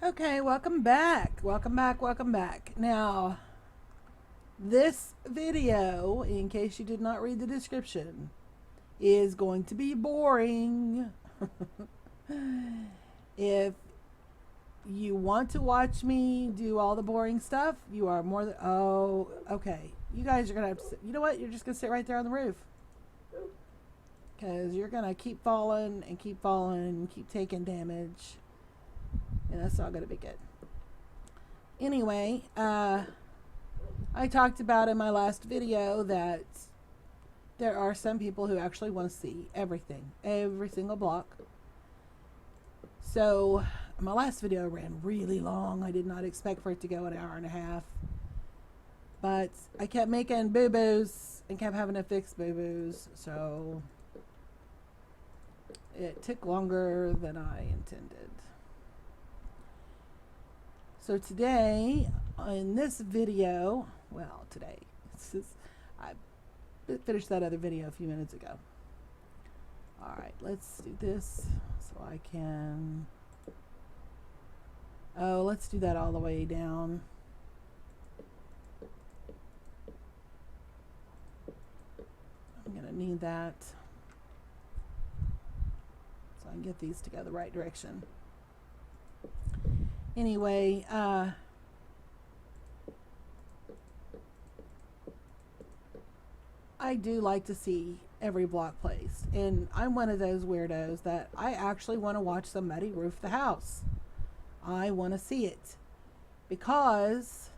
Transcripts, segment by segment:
Okay, welcome back. Welcome back. Welcome back. Now, this video, in case you did not read the description, is going to be boring. If you want to watch me do all the boring stuff, you are more than. Oh, okay. You guys are going to have to sit. You know what? You're just going to sit right there on the roof. Because you're going to keep falling and keep falling and keep taking damage. And that's not going to be good. Anyway, I talked about in my last video that there are some people who actually want to see everything, every single block. So my last video ran really long. I did not expect for it to go an hour and a half. But I kept making boo-boos and kept having to fix boo-boos. So it took longer than I intended. So today, in this video, I finished that other video a few minutes ago. Alright, let's do this so I can, let's do that all the way down. I'm going to need that so I can get these to go the right direction. Anyway, I do like to see every block placed. And I'm one of those weirdos that I actually want to watch somebody roof the house. I want to see it. Because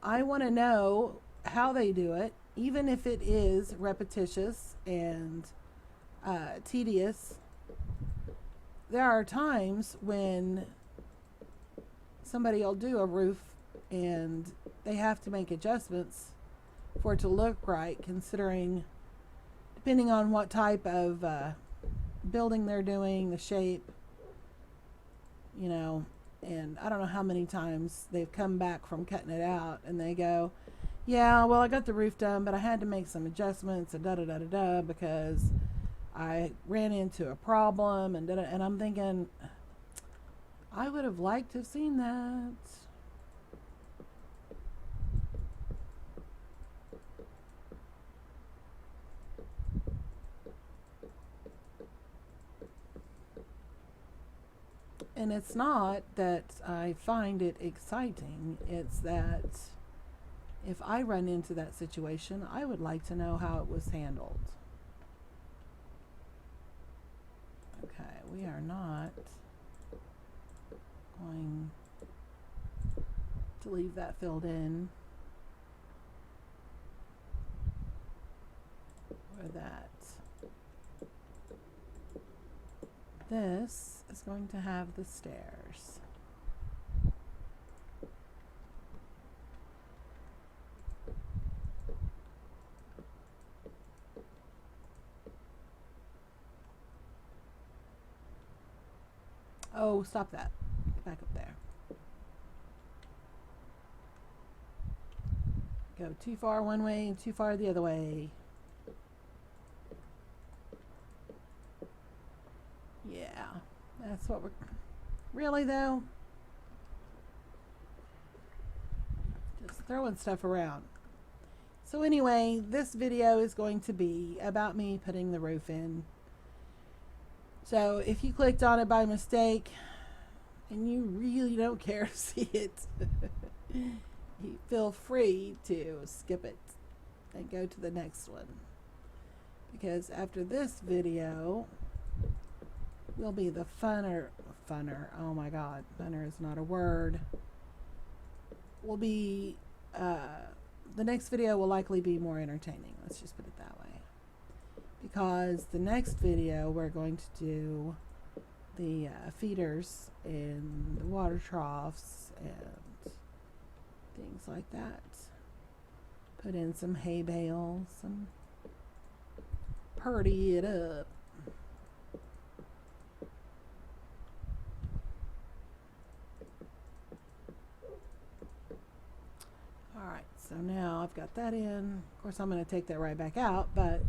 I want to know how they do it, even if it is repetitious and tedious. There are times when somebody will do a roof and they have to make adjustments for it to look right, considering depending on what type of building they're doing, the shape, and I don't know how many times they've come back from cutting it out and they go, yeah, well, I got the roof done, but I had to make some adjustments and da-da-da-da-da because I ran into a problem and and I'm thinking, I would have liked to have seen that. And it's not that I find it exciting, it's that if I run into that situation, I would like to know how it was handled. Okay, we are not going to leave that filled in. Or that. This is going to have the stairs. Oh, stop that. Get back up there. Go too far one way and too far the other way. Yeah, that's what we're... Really, though? Just throwing stuff around. So anyway, this video is going to be about me putting the roof in. So if you clicked on it by mistake and you really don't care to see it, you feel free to skip it and go to the next one. Because after this video will be the funner, oh my god, funner is not a word, will be, the next video will likely be more entertaining. Let's just put it that way. Because the next video we're going to do the feeders and the water troughs and things like that. Put in some hay bales and purdy it up. Alright, so now I've got that in. Of course I'm going to take that right back out, but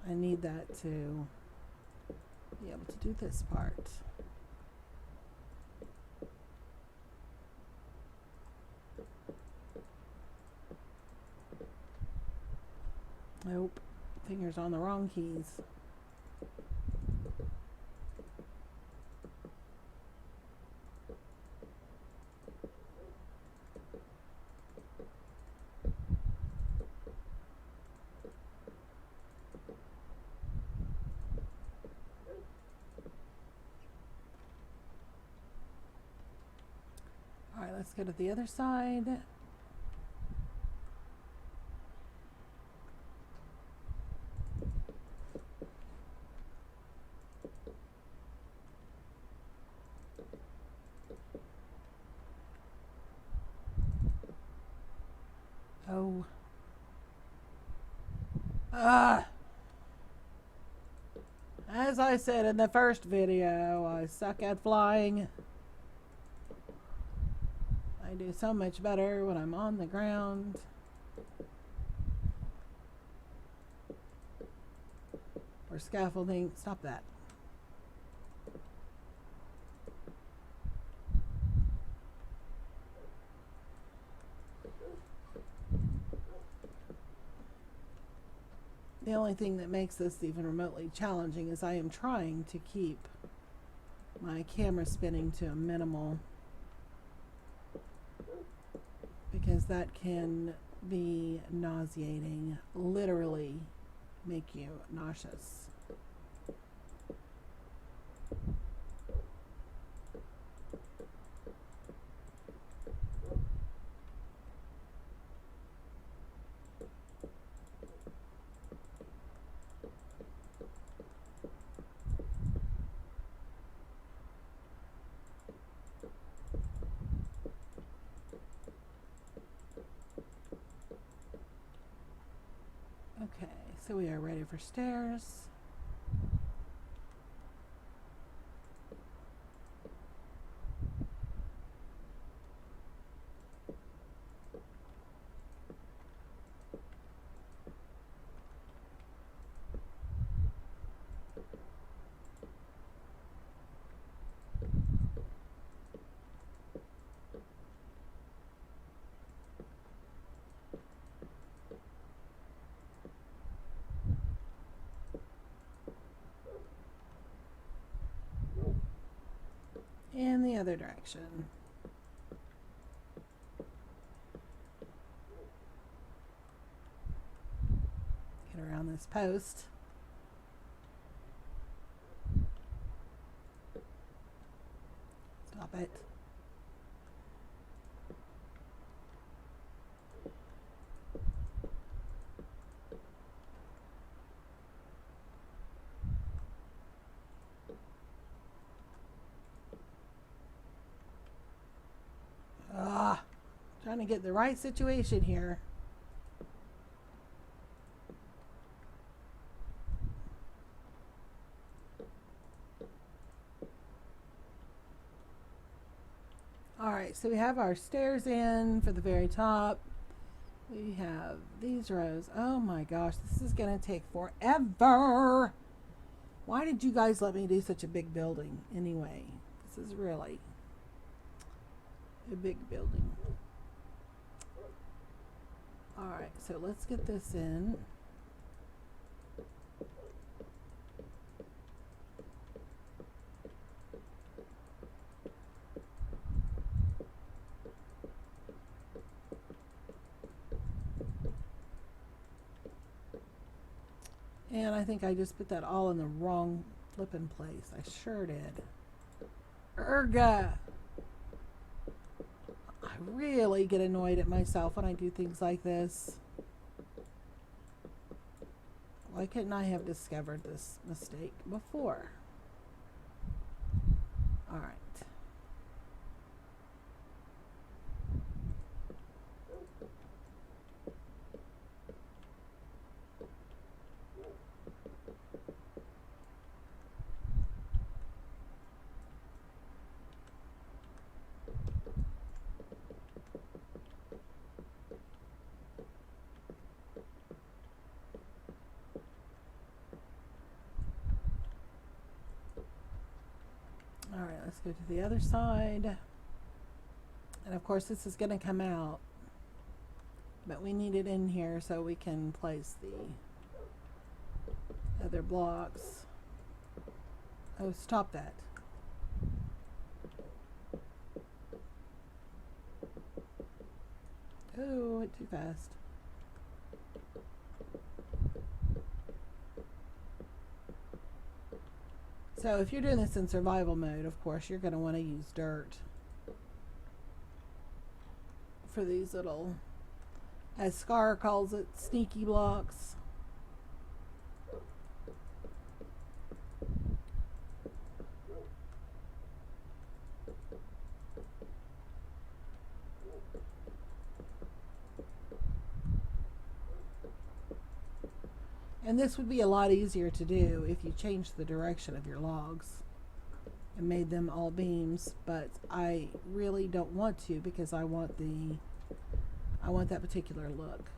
I need that to be able to do this part. Nope. Fingers on the wrong keys. Alright, let's go to the other side. Oh. As I said in the first video, I suck at flying. I do so much better when I'm on the ground. Or scaffolding. Stop that. The only thing that makes this even remotely challenging is I am trying to keep my camera spinning to a minimal, because that can be nauseating, literally make you nauseous. Okay, so we are ready for stairs. And the other direction. Get around this post. Stop it. Trying to get the right situation here. Alright, so we have our stairs in for the very top. We have these rows. Oh my gosh, this is going to take forever. Why did you guys let me do such a big building anyway? This is really a big building. Alright, so let's get this in. And I think I just put that all in the wrong flipping place. I sure did. Erga! I really get annoyed at myself when I do things like this. Why couldn't I have discovered this mistake before? Alright. Alright, let's go to the other side. And of course this is going to come out. But we need it in here so we can place the other blocks. Oh, stop that. Oh, went too fast. So if you're doing this in survival mode, of course, you're going to want to use dirt for these little, as Scar calls it, sneaky blocks. And this would be a lot easier to do if you changed the direction of your logs and made them all beams, but I really don't want to because I want that particular look.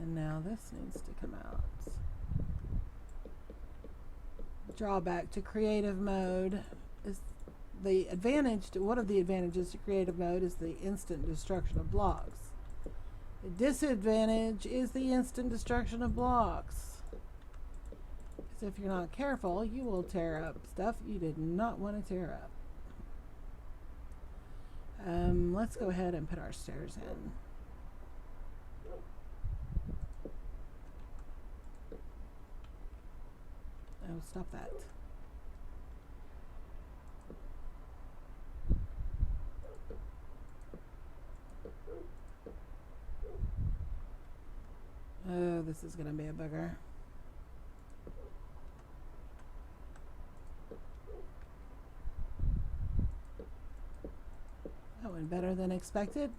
And now this needs to come out. Drawback to creative mode is one of the advantages to creative mode is the instant destruction of blocks. The disadvantage is the instant destruction of blocks. Because if you're not careful, you will tear up stuff you did not want to tear up. Let's go ahead and put our stairs in. Oh, stop that. Oh, this is going to be a booger. That went better than expected.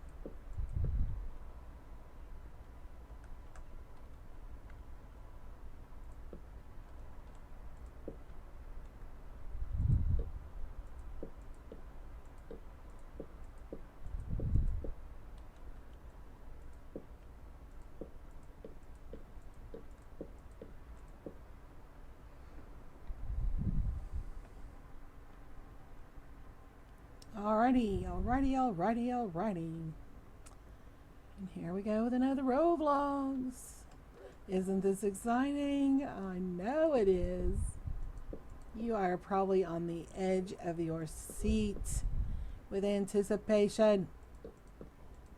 Alrighty. And here we go with another row of vlogs. Isn't this exciting? I know it is. You are probably on the edge of your seat with anticipation.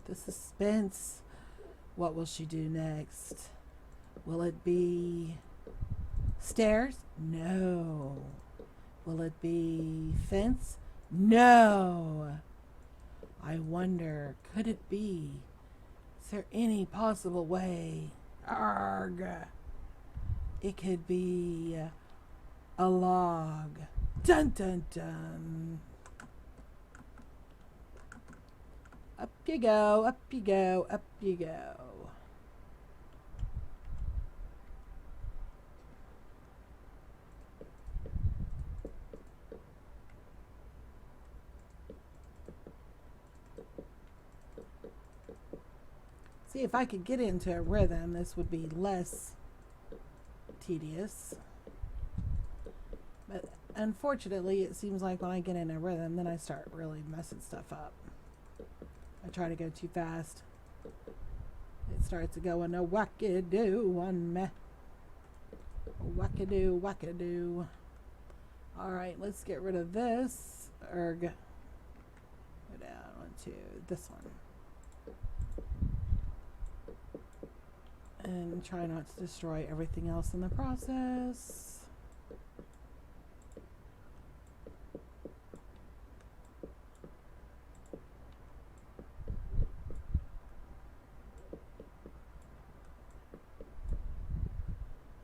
The suspense. What will she do next? Will it be stairs? No. Will it be fence? No. I wonder, could it be? Is there any possible way? Arg. It could be a log. Dun dun dun. Up you go, up you go, up you go. See, if I could get into a rhythm, this would be less tedious. But unfortunately, it seems like when I get in a rhythm, then I start really messing stuff up. I try to go too fast. It starts going a wackadoo on me. Wackadoo, wackadoo. Alright, let's get rid of this. Erg. Go down to this one. And try not to destroy everything else in the process.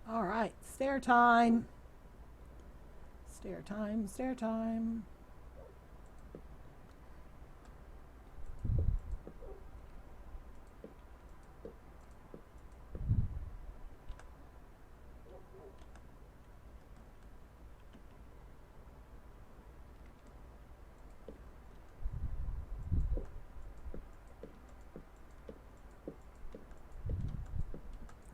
All right, stair time. Stair time, stair time.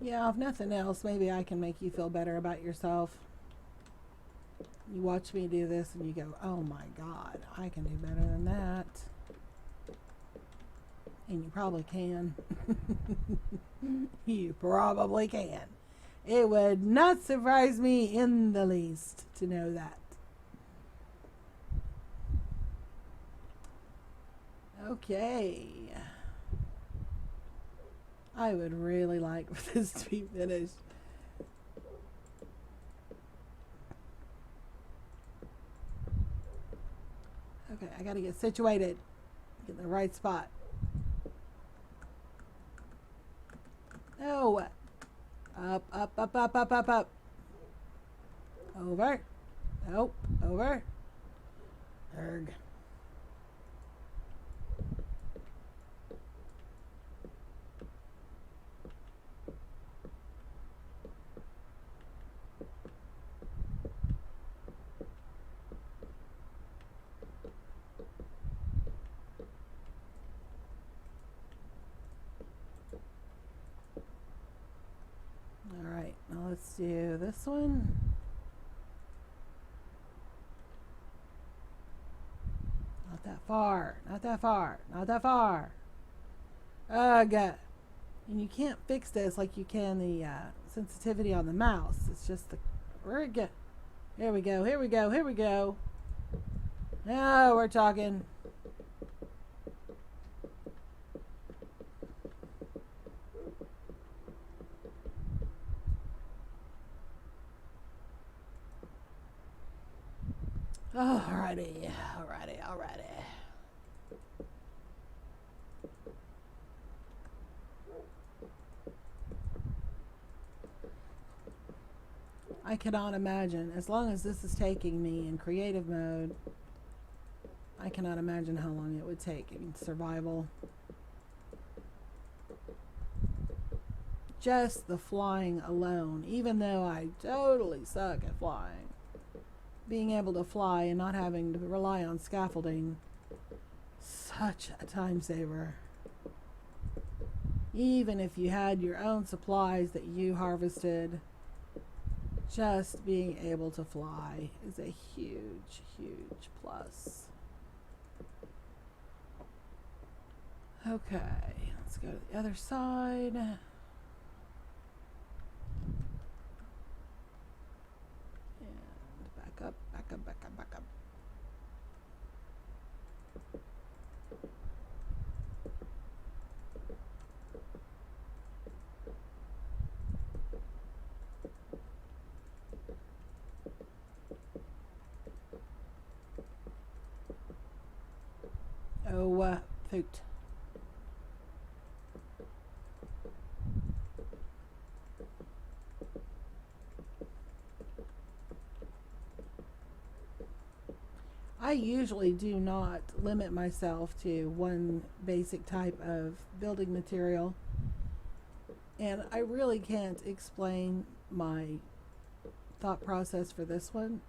Yeah, if nothing else, maybe I can make you feel better about yourself. You watch me do this and you go, oh my God, I can do better than that. And you probably can. You probably can. It would not surprise me in the least to know that. Okay. I would really like for this to be finished. Okay, I gotta get situated. Get in the right spot. No. Up, up, up, up, up, up, up. Over. Nope. Over. Erg. Alright, now let's do this one. Not that far. Not that far. Not that far. Ugh. And you can't fix this like you can the sensitivity on the mouse. It's just the... Here we go. Here we go. Here we go. Now we're talking. Alrighty. Alrighty. Alrighty. I cannot imagine, as long as this is taking me in creative mode, I cannot imagine how long it would take in survival. Just the flying alone, even though I totally suck at flying. Being able to fly and not having to rely on scaffolding, such a time saver. Even if you had your own supplies that you harvested, just being able to fly is a huge, huge plus. Okay, let's go to the other side. And back up, back up, back up, back up. Oh, food. I usually do not limit myself to one basic type of building material, and I really can't explain my thought process for this one,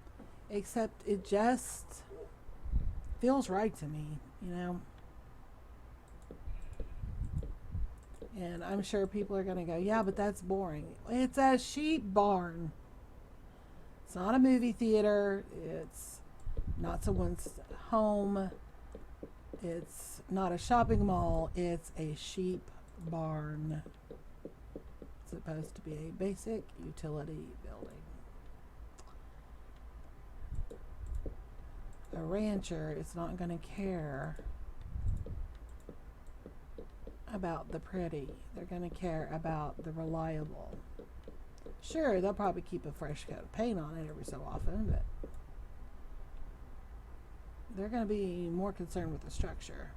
except it just feels right to me, you know. And I'm sure people are going to go, yeah, but that's boring. It's a sheep barn. It's not a movie theater. It's not someone's home. It's not a shopping mall. It's a sheep barn. It's supposed to be a basic utility building. A rancher is not going to care about the pretty. They're going to care about the reliable. Sure, they'll probably keep a fresh coat of paint on it every so often, but they're going to be more concerned with the structure.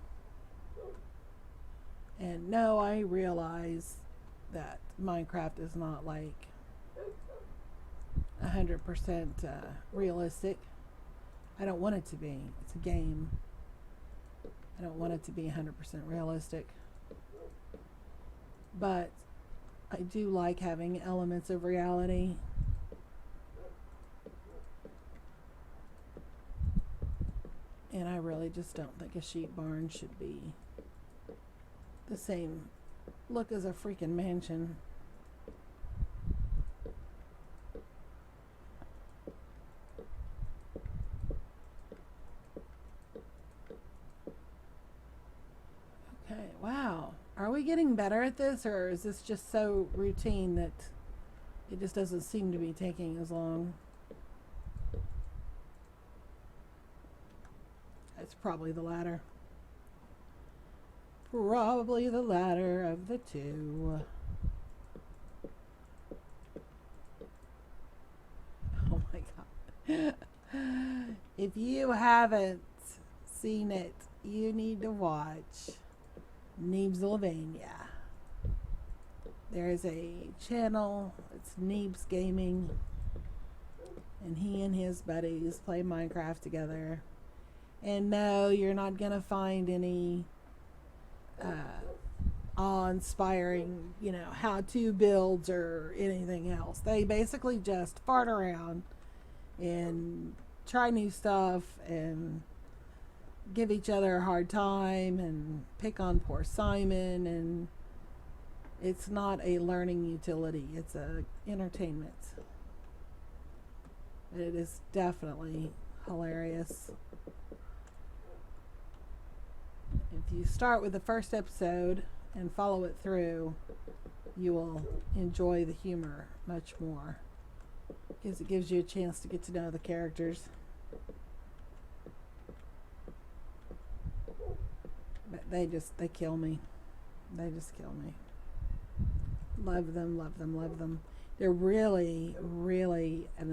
And no, I realize that Minecraft is not like 100% realistic. I don't want it to be. It's a game. I don't want it to be 100% realistic. But I do like having elements of reality. And I really just don't think a sheep barn should be the same look as a freaking mansion. we getting better at this, or is this just so routine that it just doesn't seem to be taking as long? It's probably the latter. Probably the latter of the two. Oh my god. If you haven't seen it, you need to watch Neebsylvania. There's a channel, it's Neebs Gaming, and he and his buddies play Minecraft together. And no, you're not gonna find any awe-inspiring, how-to builds or anything else. They basically just fart around and try new stuff and give each other a hard time and pick on poor Simon, and it's not a learning utility, it's a entertainment. It is definitely hilarious. If you start with the first episode and follow it through, you will enjoy the humor much more, because it gives you a chance to get to know the characters. But they kill me. They just kill me. Love them, love them, love them. They're really, really a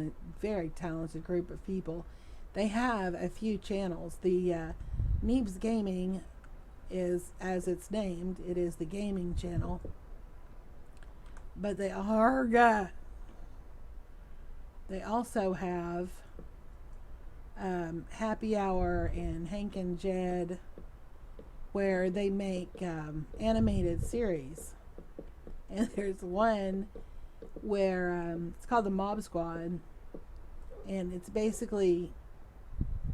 very talented group of people. They have a few channels. The Neebs Gaming is, as it's named, it is the gaming channel. But they also have Happy Hour and Hank and Jed, where they make animated series. And there's one where it's called the Mob Squad, and it's basically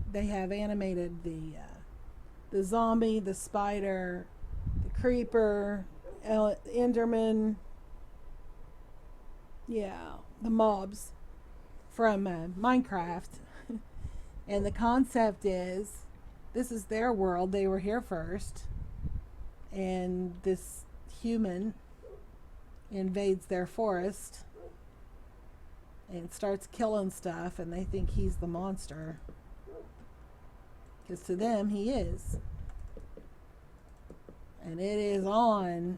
they have animated the zombie, the spider, the creeper, Enderman, the mobs from Minecraft. And the concept is, this is their world, they were here first, and this human invades their forest and starts killing stuff, and they think he's the monster, because to them he is. And it is on.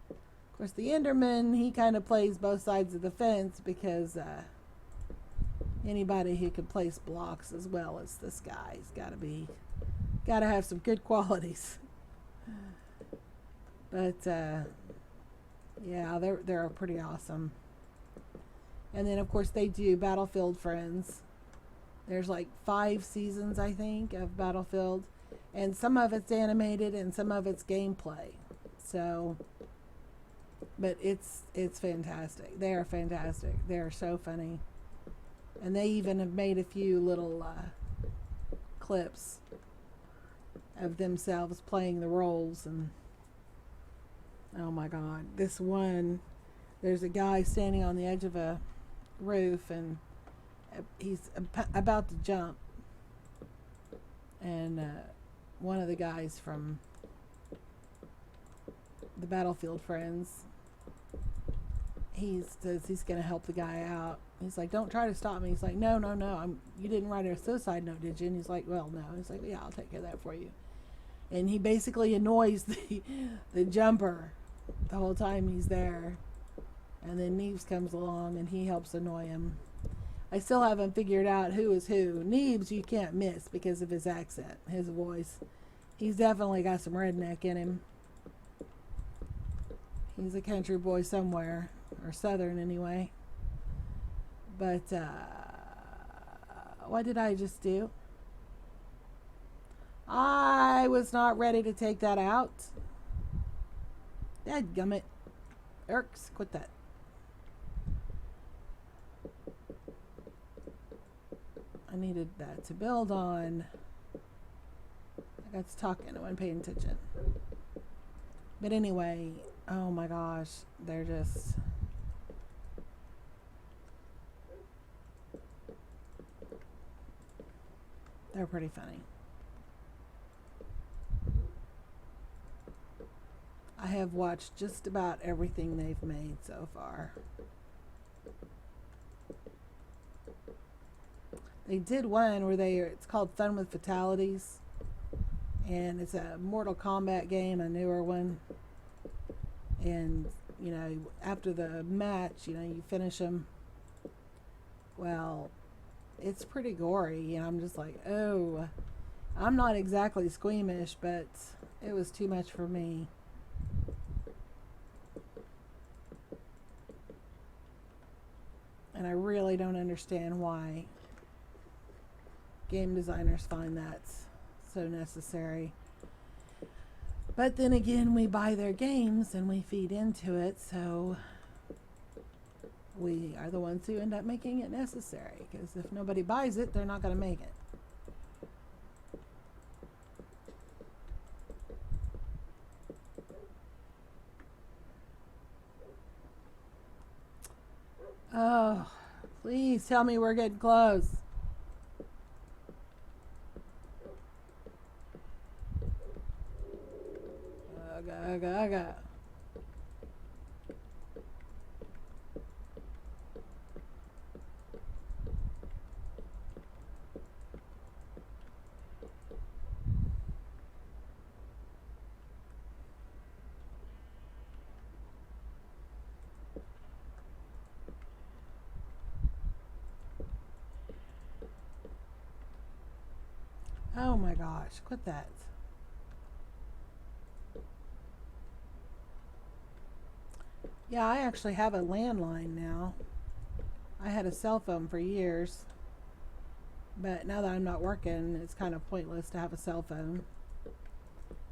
Of course, the Enderman, he kind of plays both sides of the fence, because anybody who can place blocks as well as this guy's got to have some good qualities. But yeah, they're pretty awesome. And then of course they do Battlefield Friends. There's like 5 seasons, I think, of Battlefield, and some of it's animated and some of it's gameplay. So, but it's fantastic. They are fantastic. They are so funny. And they even have made a few little clips of themselves playing the roles. And oh my god, this one, there's a guy standing on the edge of a roof, and he's about to jump, and one of the guys from the Battlefield Friends, he says he's going to help the guy out. He's like, don't try to stop me. He's like, no, you didn't write a suicide note, did you? And he's like, well, no. He's like, yeah, I'll take care of that for you. And he basically annoys the jumper the whole time he's there. And then Neebs comes along and he helps annoy him. I still haven't figured out who is who. Neebs you can't miss because of his accent, his voice. He's definitely got some redneck in him. He's a country boy somewhere, or southern anyway. But what did I just do? I was not ready to take that out. Dadgummit. Irks, quit that. I needed that to build on. I got to talking, I wasn't paying attention. But anyway, oh my gosh, they're pretty funny. I have watched just about everything they've made so far. They did one where it's called Fun with Fatalities, and it's a Mortal Kombat game, a newer one. And you know, after the match, you know, you finish them. Well, it's pretty gory, and I'm just like, oh, I'm not exactly squeamish, but it was too much for me. And I really don't understand why game designers find that so necessary. But then again, we buy their games and we feed into it, so we are the ones who end up making it necessary. Because if nobody buys it, they're not going to make it. Oh, please tell me we're getting close. Aga. Oh my gosh, quit that. Yeah, I actually have a landline now. I had a cell phone for years, but now that I'm not working, it's kind of pointless to have a cell phone.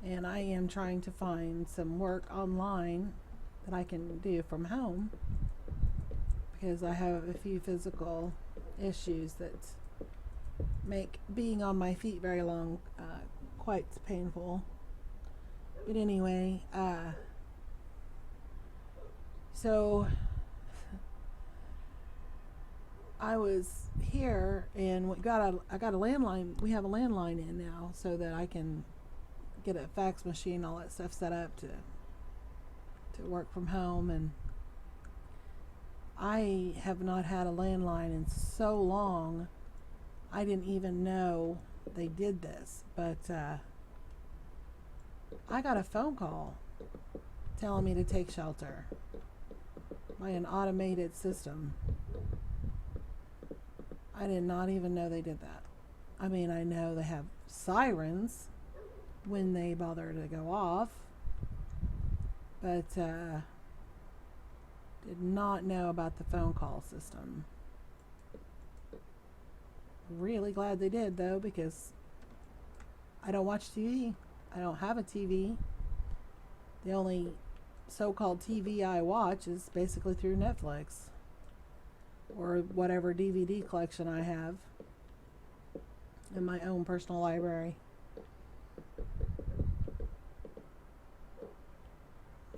And I am trying to find some work online that I can do from home because I have a few physical issues that make being on my feet very long quite painful. But anyway, so I was here and I got a landline. We have a landline in now so that I can get a fax machine, all that stuff set up to work from home. And I have not had a landline in so long. I didn't even know they did this, but I got a phone call telling me to take shelter by an automated system. I did not even know they did that. I mean, I know they have sirens when they bother to go off, but did not know about the phone call system. Really glad they did, though, because I don't watch TV. I don't have a TV. The only so-called TV I watch is basically through Netflix or whatever DVD collection I have in my own personal library.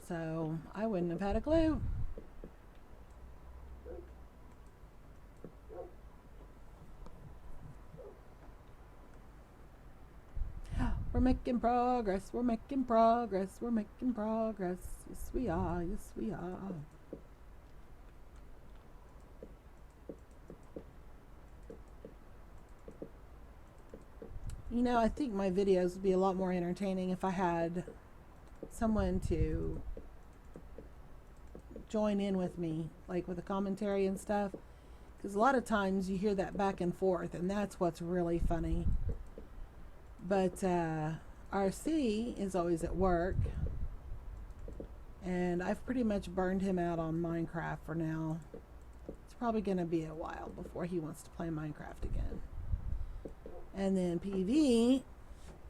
So I wouldn't have had a clue. We're making progress, we're making progress, we're making progress. Yes, we are, yes, we are. You know, I think my videos would be a lot more entertaining if I had someone to join in with me, like with the commentary and stuff. Because a lot of times you hear that back and forth, and that's what's really funny. But RC is always at work, and I've pretty much burned him out on Minecraft for now. It's probably going to be a while before he wants to play Minecraft again. And then PV,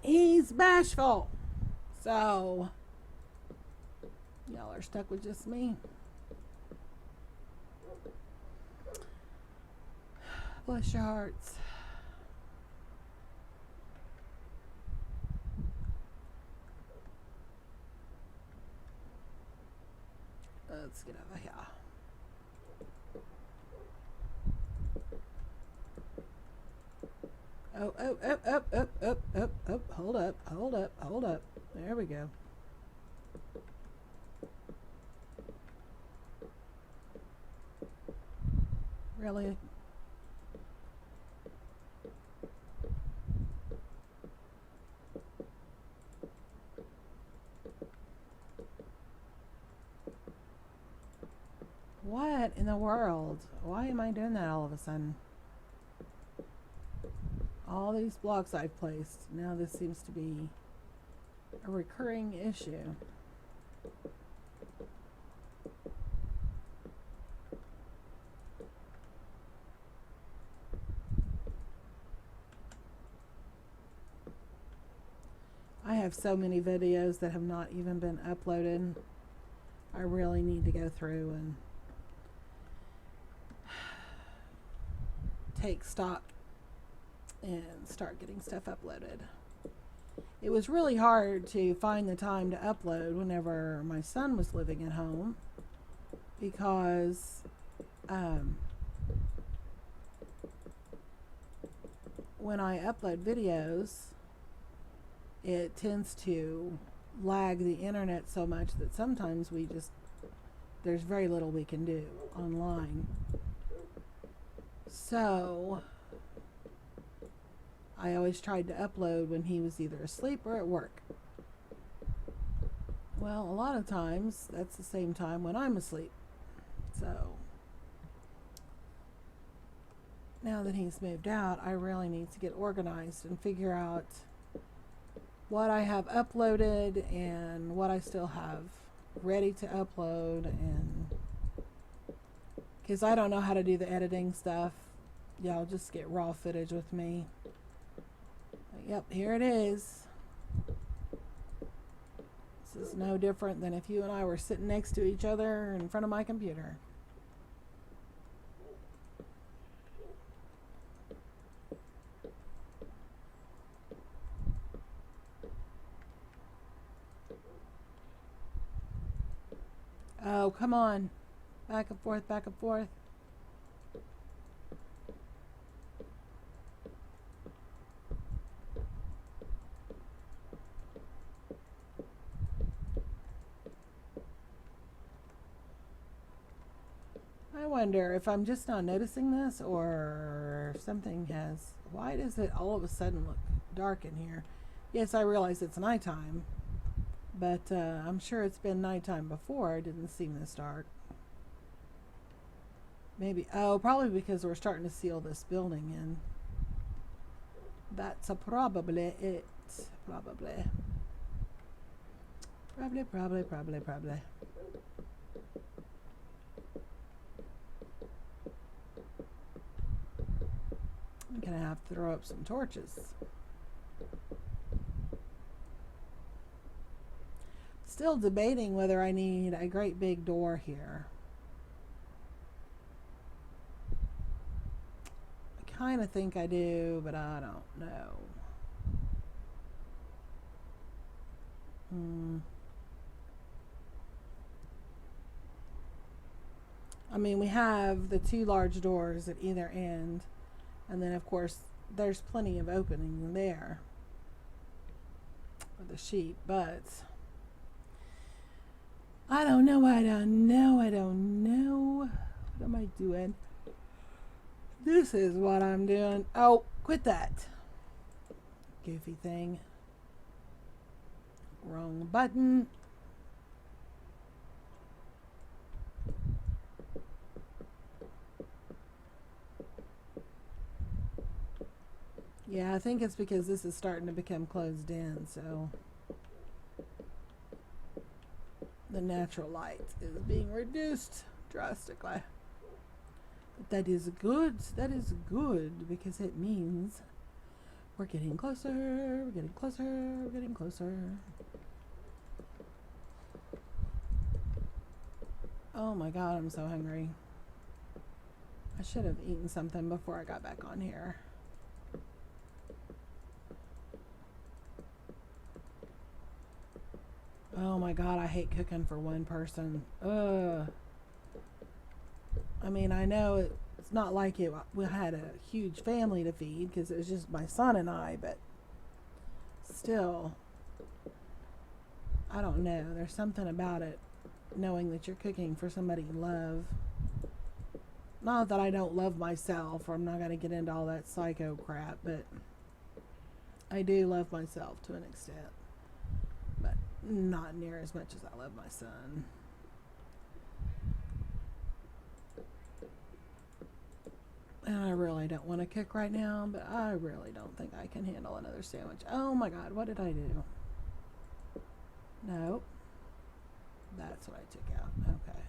he's bashful. So, y'all are stuck with just me. Bless your hearts. Let's get over here. Oh, up. Hold up. There we go. Really? What in the world? Why am I doing that all of a sudden? All these blocks I've placed. Now this seems to be a recurring issue. I have so many videos that have not even been uploaded. I really need to go through and take stock and start getting stuff uploaded. It was really hard to find the time to upload whenever my son was living at home because when I upload videos, it tends to lag the internet so much that sometimes there's very little we can do online. So I always tried to upload when he was either asleep or at work. Well, a lot of times that's the same time when I'm asleep. So now that he's moved out, I really need to get organized and figure out what I have uploaded and what I still have ready to upload, and because I don't know how to do the editing stuff. Y'all just get raw footage with me. Yep, here it is. This is no different than if you and I were sitting next to each other in front of my computer. Oh, come on. Back and forth, back and forth. I wonder if I'm just not noticing this or if something has... Why does it all of a sudden look dark in here? Yes, I realize it's nighttime, but I'm sure it's been nighttime before. It didn't seem this dark. Maybe, probably because we're starting to seal this building in. That's probably it. Probably. Probably. I'm gonna have to throw up some torches. Still debating whether I need a great big door here. I kind of think I do, but I don't know. I mean, we have the two large doors at either end, and then of course there's plenty of opening there for the sheep, but I don't know. What am I doing? This is what I'm doing. Oh, quit that. Goofy thing. Wrong button. Yeah, I think it's because this is starting to become closed in, so the natural light is being reduced drastically. But that is good. That is good because it means we're getting closer. We're getting closer. We're getting closer. Oh my God, I'm so hungry. I should have eaten something before I got back on here. Oh my God, I hate cooking for one person. Ugh. I mean, I know it's not like we had a huge family to feed because it was just my son and I, but still, I don't know. There's something about it, knowing that you're cooking for somebody you love. Not that I don't love myself, or I'm not going to get into all that psycho crap, but I do love myself to an extent. But not near as much as I love my son. And I really don't want to cook right now, but I really don't think I can handle another sandwich. Oh my God, what did I do? Nope. That's what I took out. Okay.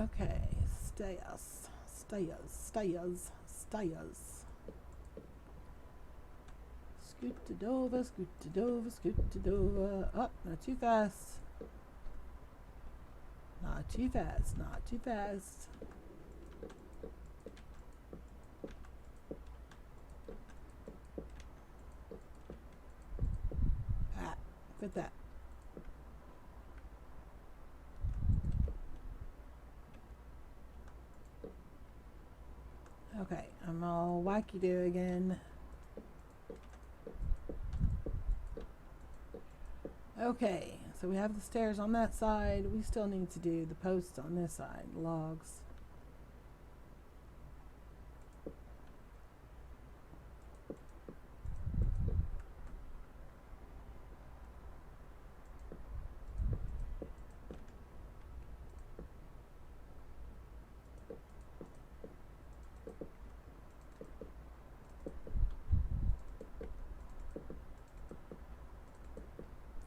Okay, stayers. Scoot to Dover, scoot to Dover, scoot to Dover. Oh, not too fast. Not too fast, not too fast. Ah, quit that. Okay, I'm all wacky-do again. Okay, so we have the stairs on that side. We still need to do the posts on this side, logs.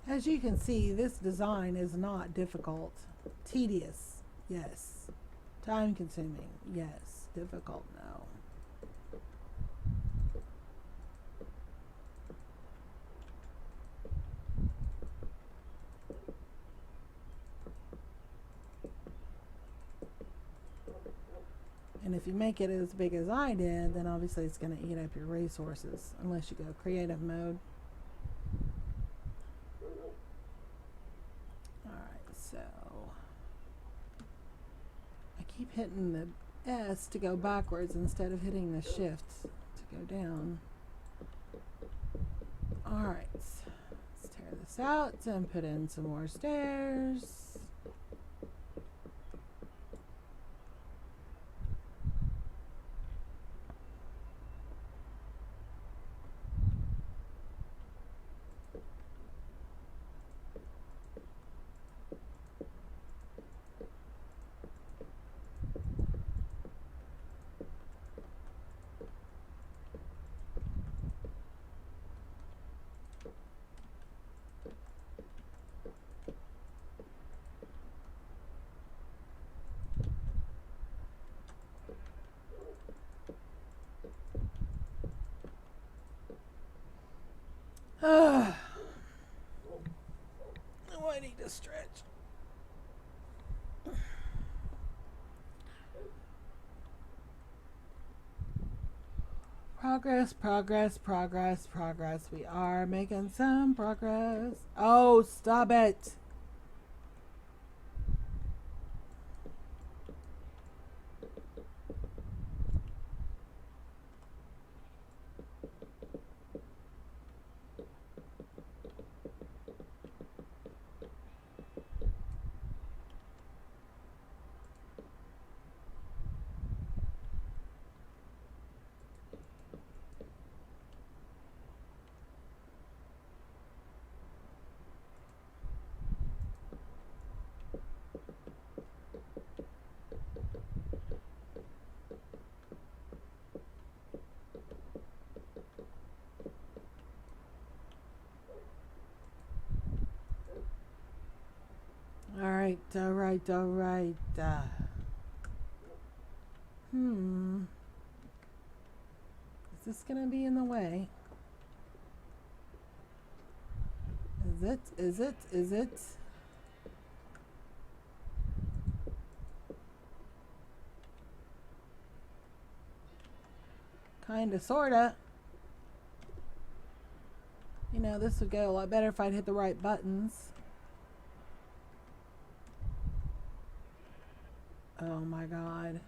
As you can see, this design is not difficult. Tedious, yes. Time consuming, yes. Difficult, no. And if you make it as big as I did, then obviously it's going to eat up your resources, unless you go creative mode. Alright, so I keep hitting the S to go backwards instead of hitting the shift to go down. Alright, let's tear this out and put in some more stairs. Oh, I need to stretch. Progress, progress, progress, progress. We are making some progress. Oh, stop it. Alright, alright, alright. Is this gonna be in the way? Is it? Is it? Is it? Kinda, sorta. You know, this would go a lot better if I'd hit the right buttons. Oh my God.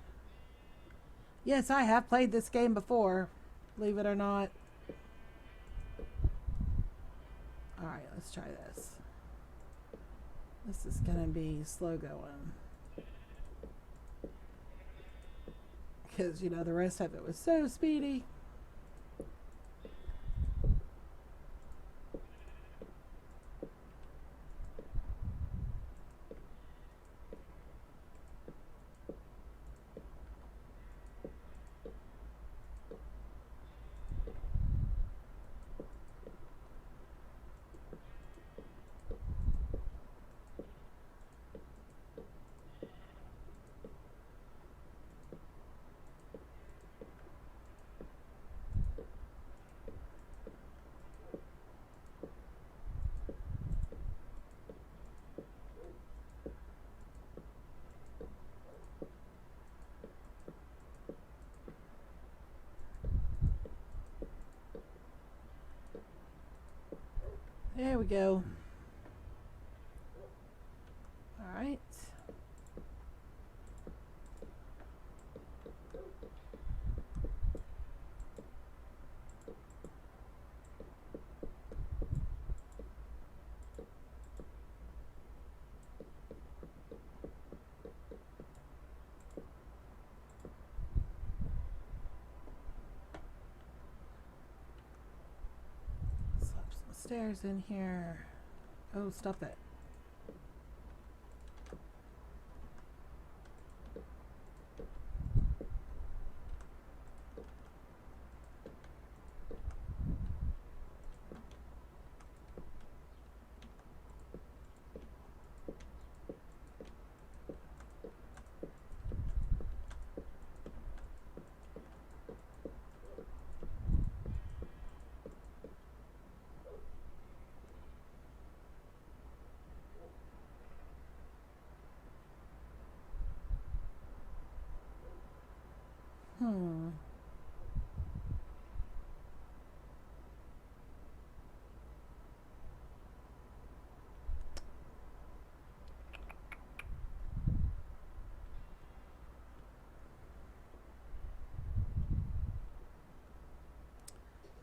Yes, I have played this game before. believe it or not. Alright, let's try this. This is gonna be slow going. Because, you know, the rest of it was so speedy. There we go. All right. Slap some stairs in here. Oh, stop that. Hmm.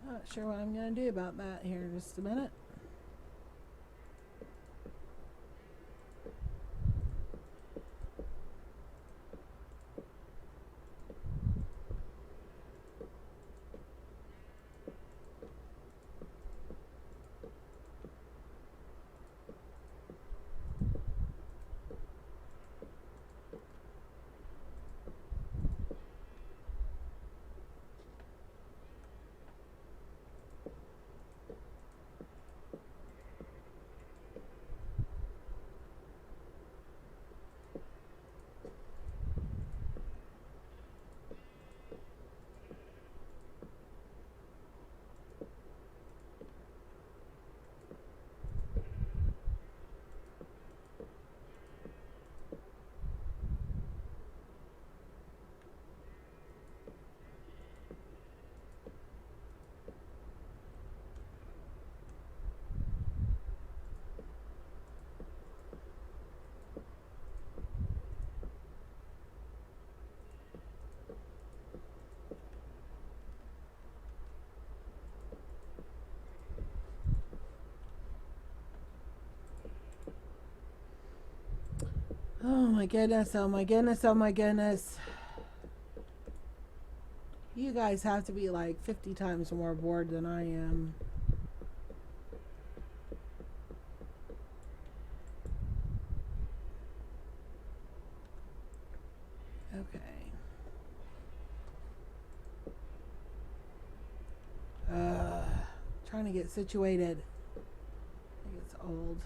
Not sure what I'm going to do about that here in just a minute. Oh my goodness, oh my goodness, oh my goodness. You guys have to be like 50 times more bored than I am. Okay. Trying to get situated. I think it's old.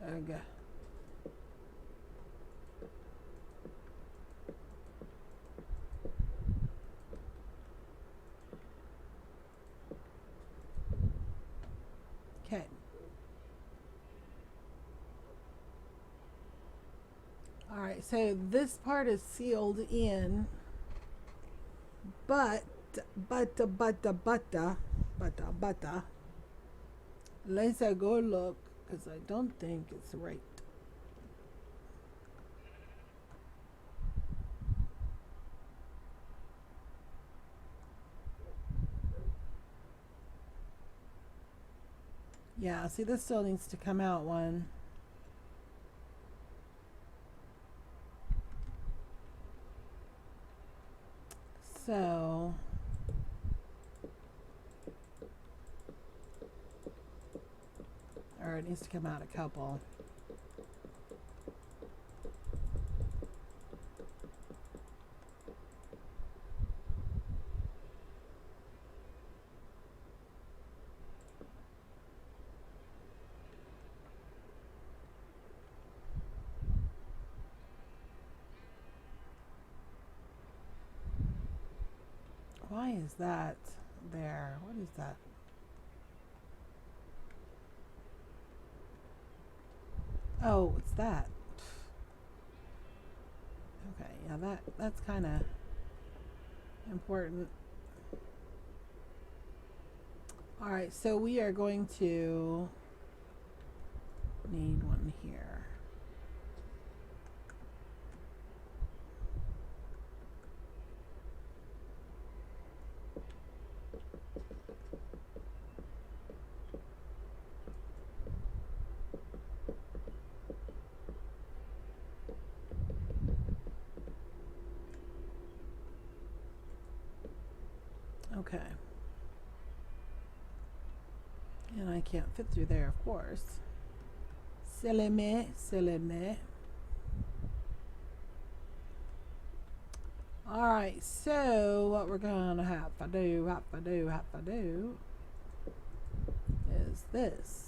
Okay. Okay. Alright, so this part is sealed in, But, but, let's go look, because I don't think it's right. Yeah, see, this still needs to come out one. So, or it needs to come out a couple. Why is that there? What is that? Oh, it's that. Okay, yeah, that's kind of important. All right, so we are going to need one here. Okay. And I can't fit through there, of course. Silly me, silly me. Alright, so what we're gonna have to do is this.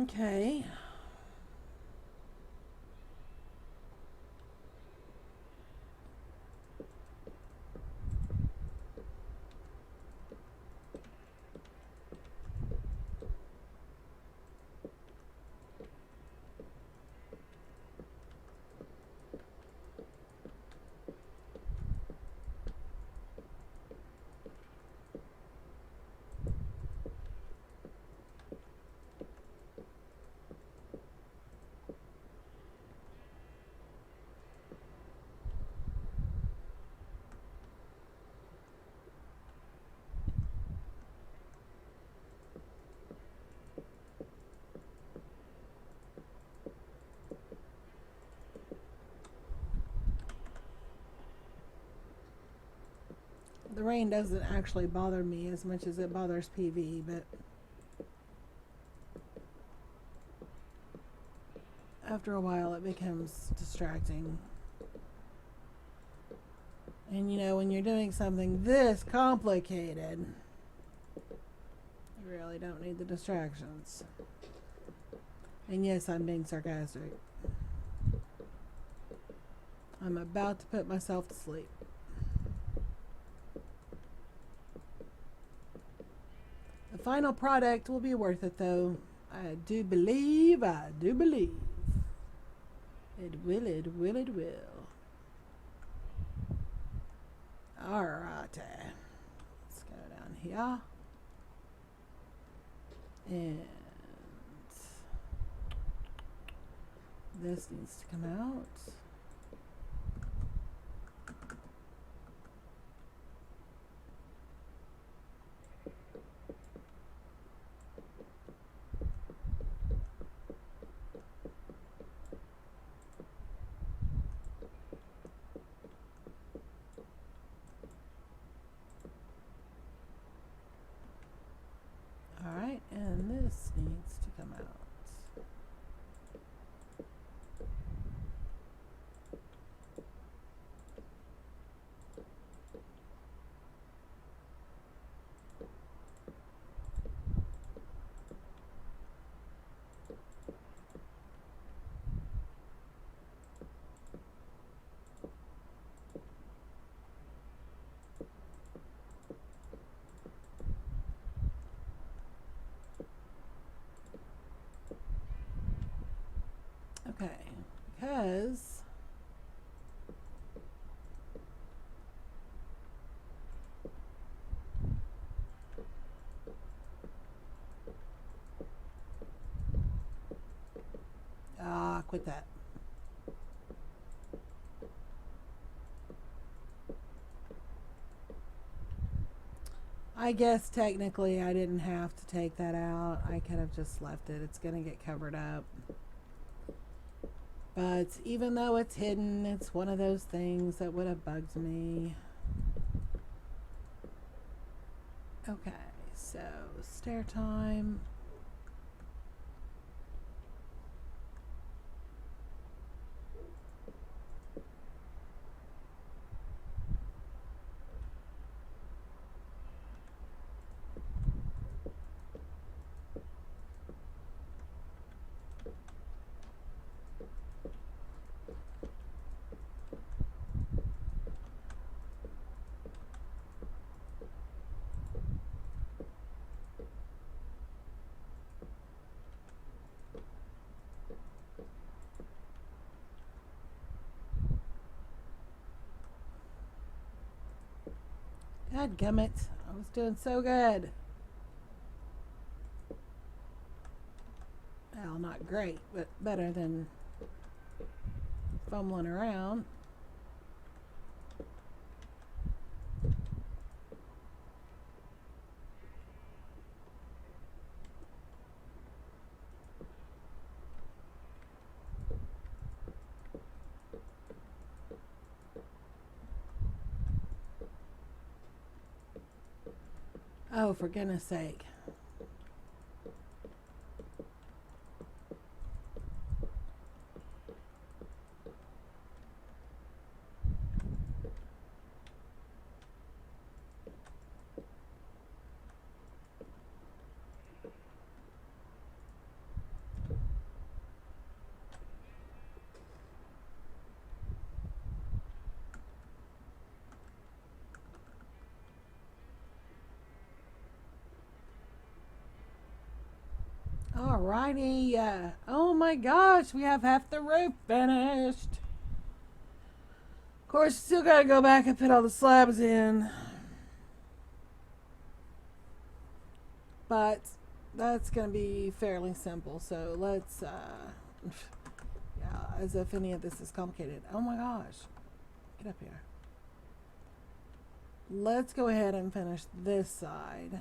Okay. The rain doesn't actually bother me as much as it bothers PV, but after a while it becomes distracting. And you know, when you're doing something this complicated, you really don't need the distractions. And yes, I'm being sarcastic. I'm about to put myself to sleep. The final product will be worth it, though. I do believe. It will. Alright. Let's go down here. And this needs to come out. Okay, because quit that. I guess technically I didn't have to take that out. I could have just left it. It's going to get covered up. But even though it's hidden, it's one of those things that would have bugged me. Okay, so stair time. Dadgummit, I was doing so good. Well, not great, but better than fumbling around. Oh, for goodness sake. Alrighty. Oh my gosh, we have half the roof finished. Of course, still gotta go back and put all the slabs in. But that's gonna be fairly simple. So let's, yeah, as if any of this is complicated. Oh my gosh. Get up here. Let's go ahead and finish this side.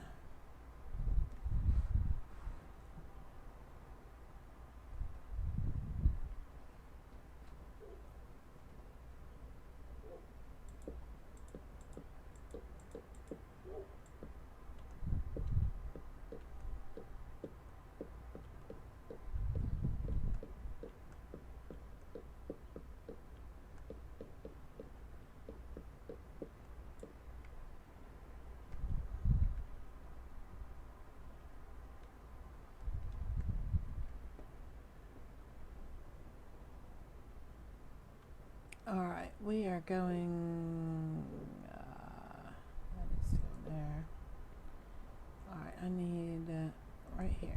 Alright, we are going. That is still there. Alright, I need right here.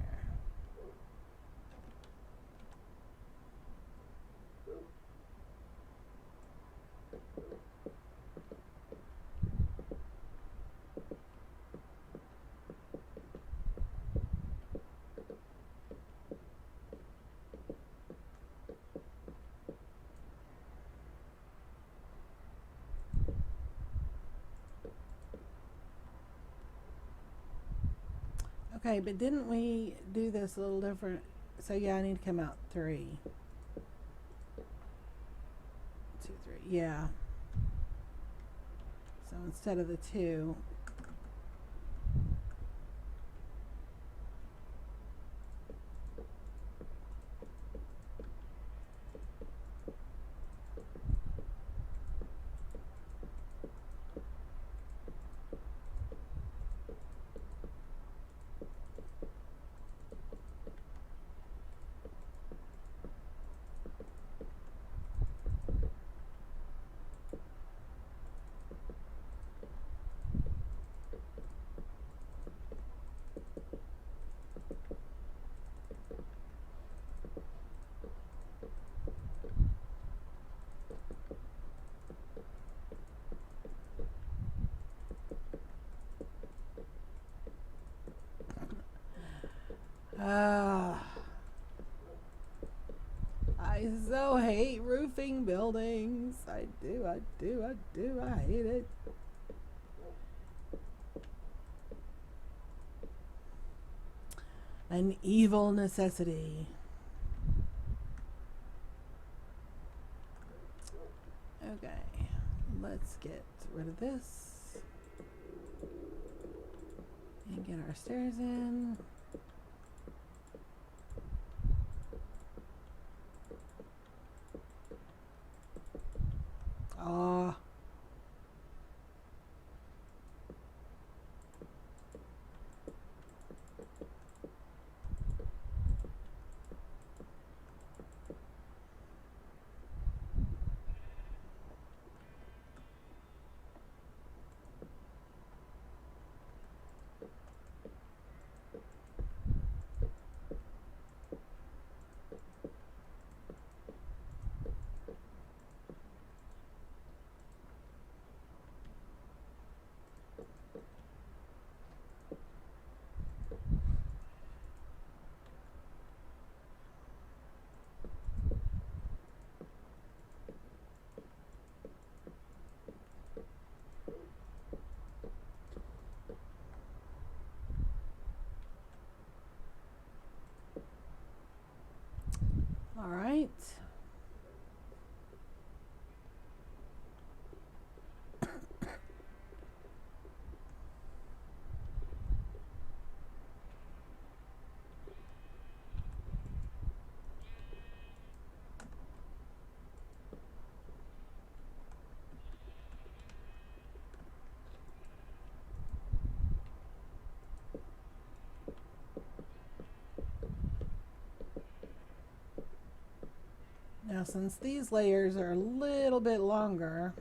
Okay, but didn't we do this a little different? So yeah, I need to come out 3. 2, 3. Yeah. So instead of the 2. I so hate roofing buildings. I do. I hate it. An evil necessity. Okay, let's get rid of this and get our stairs in. Ah. All right. Now, since these layers are a little bit longer,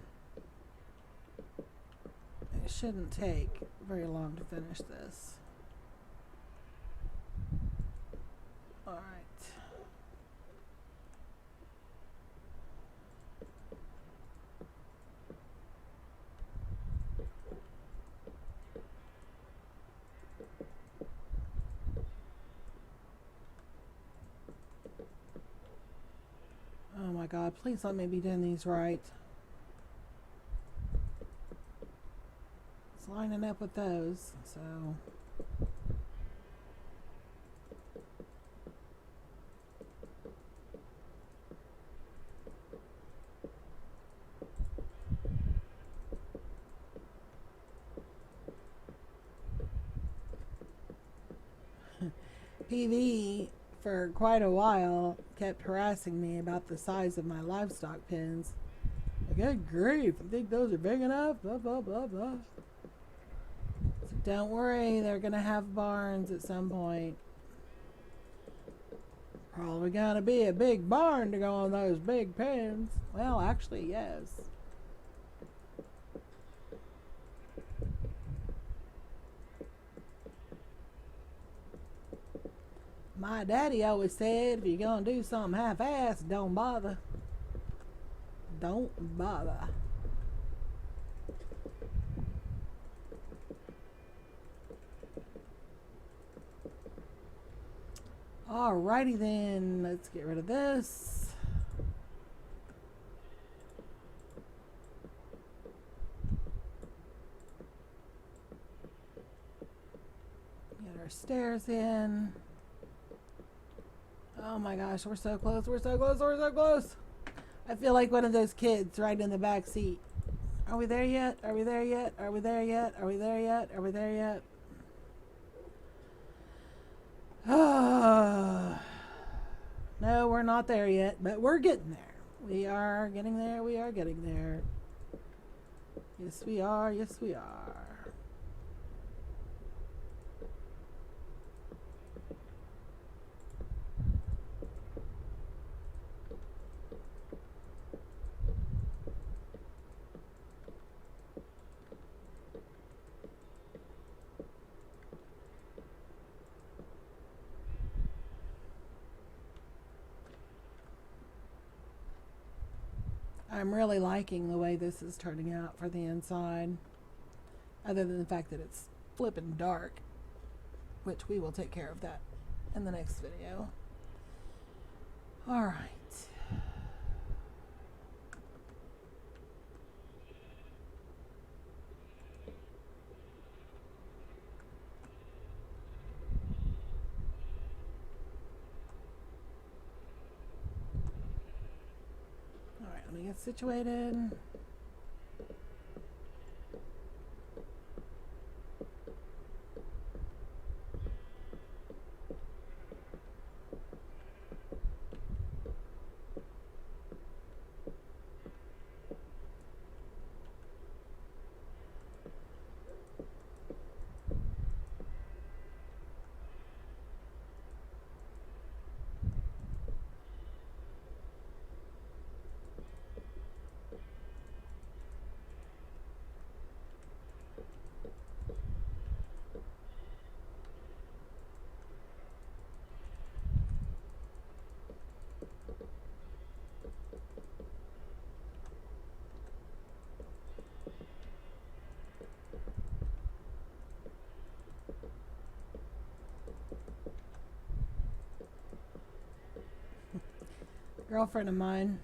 it shouldn't take very long to finish this. All right. Oh my God, please let me be doing these right. It's lining up with those, so. PV for quite a while kept harassing me about the size of my livestock pens. Good grief, I think those are big enough, blah, blah, blah, blah. So don't worry, they're going to have barns at some point. Probably going to be a big barn to go on those big pens. Well, actually, yes. My daddy always said, if you're going to do something half-assed, don't bother. Don't bother. Alrighty then, let's get rid of this. Get our stairs in. Oh my gosh, we're so close, we're so close, we're so close. I feel like one of those kids right in the back seat. Are we there yet? Are we there yet? Are we there yet? Are we there yet? Are we there yet? No, we're not there yet, but we're getting there. We are getting there, we are getting there. Yes, we are, yes, we are. I'm really liking the way this is turning out for the inside. Other than the fact that it's flipping dark, which we will take care of that in the next video. Alright. let me get situated. A girlfriend of mine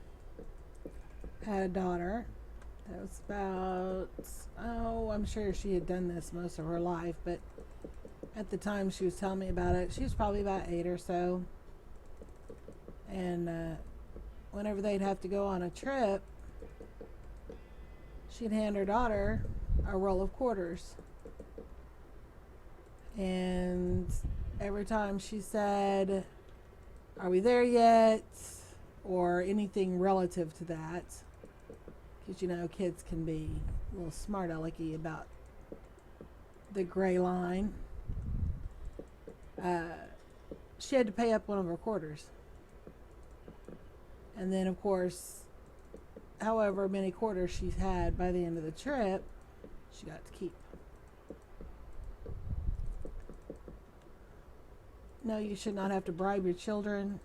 had a daughter that was about, oh, I'm sure she had done this most of her life, but at the time she was telling me about it, she was probably about 8 or so. And whenever they'd have to go on a trip, she'd hand her daughter a roll of quarters. And every time she said, "Are we there yet?" or anything relative to that, because you know kids can be a little smart alecky about the gray line, she had to pay up one of her quarters. And then of course, however many quarters she's had by the end of the trip, she got to keep. No, you should not have to bribe your children.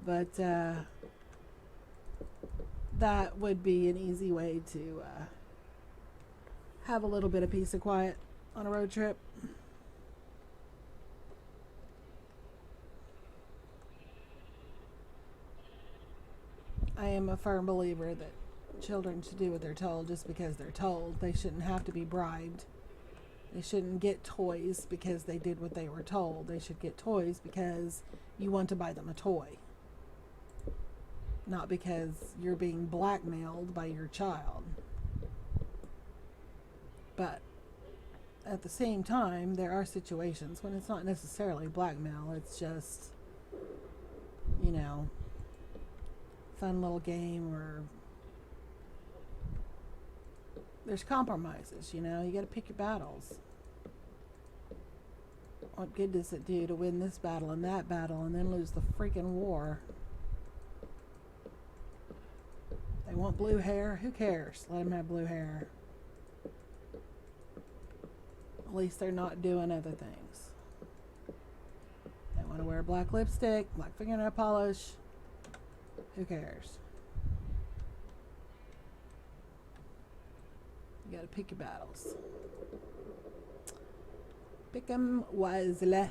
But that would be an easy way to have a little bit of peace and quiet on a road trip. I am a firm believer that children should do what they're told just because they're told. They shouldn't have to be bribed. They shouldn't get toys because they did what they were told. They should get toys because you want to buy them a toy, not because you're being blackmailed by your child. But at the same time, there are situations when it's not necessarily blackmail. It's just, you know, fun little game, or there's compromises, you know. You got to pick your battles. What good does it do to win this battle and that battle and then lose the freaking war? They want blue hair? Who cares? Let them have blue hair. At least they're not doing other things. They want to wear black lipstick, black fingernail polish. Who cares? You gotta pick your battles. Pick 'em wisely.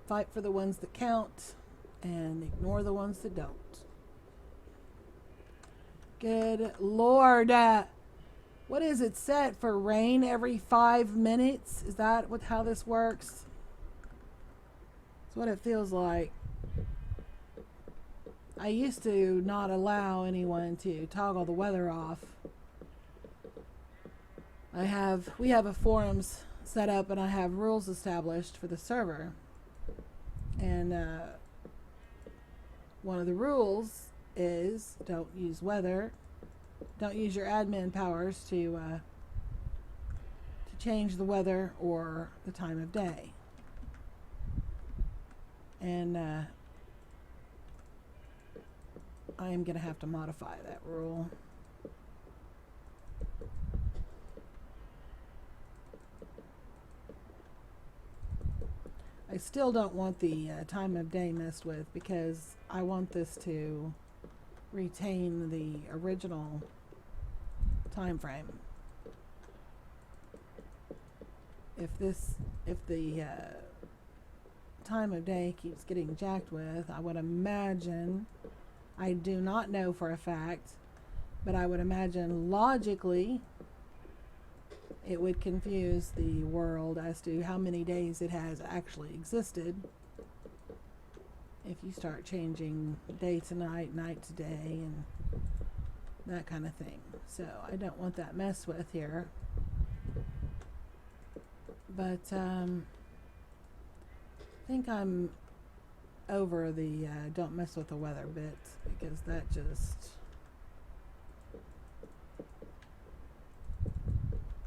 Fight for the ones that count and ignore the ones that don't. Good Lord. What is it set for rain every 5 minutes? Is that how this works? That's what it feels like. I used to not allow anyone to toggle the weather off. We have a forums set up and I have rules established for the server. And one of the rules is don't use weather. Don't use your admin powers to change the weather or the time of day. And I am going to have to modify that rule. I still don't want the time of day messed with because I want this to retain the original time frame. If the time of day keeps getting jacked with, I would imagine, I do not know for a fact, but I would imagine logically it would confuse the world as to how many days it has actually existed if you start changing day to night, night to day, and that kind of thing. So I don't want that messed with here. But I think I'm over the don't mess with the weather bit, because that just...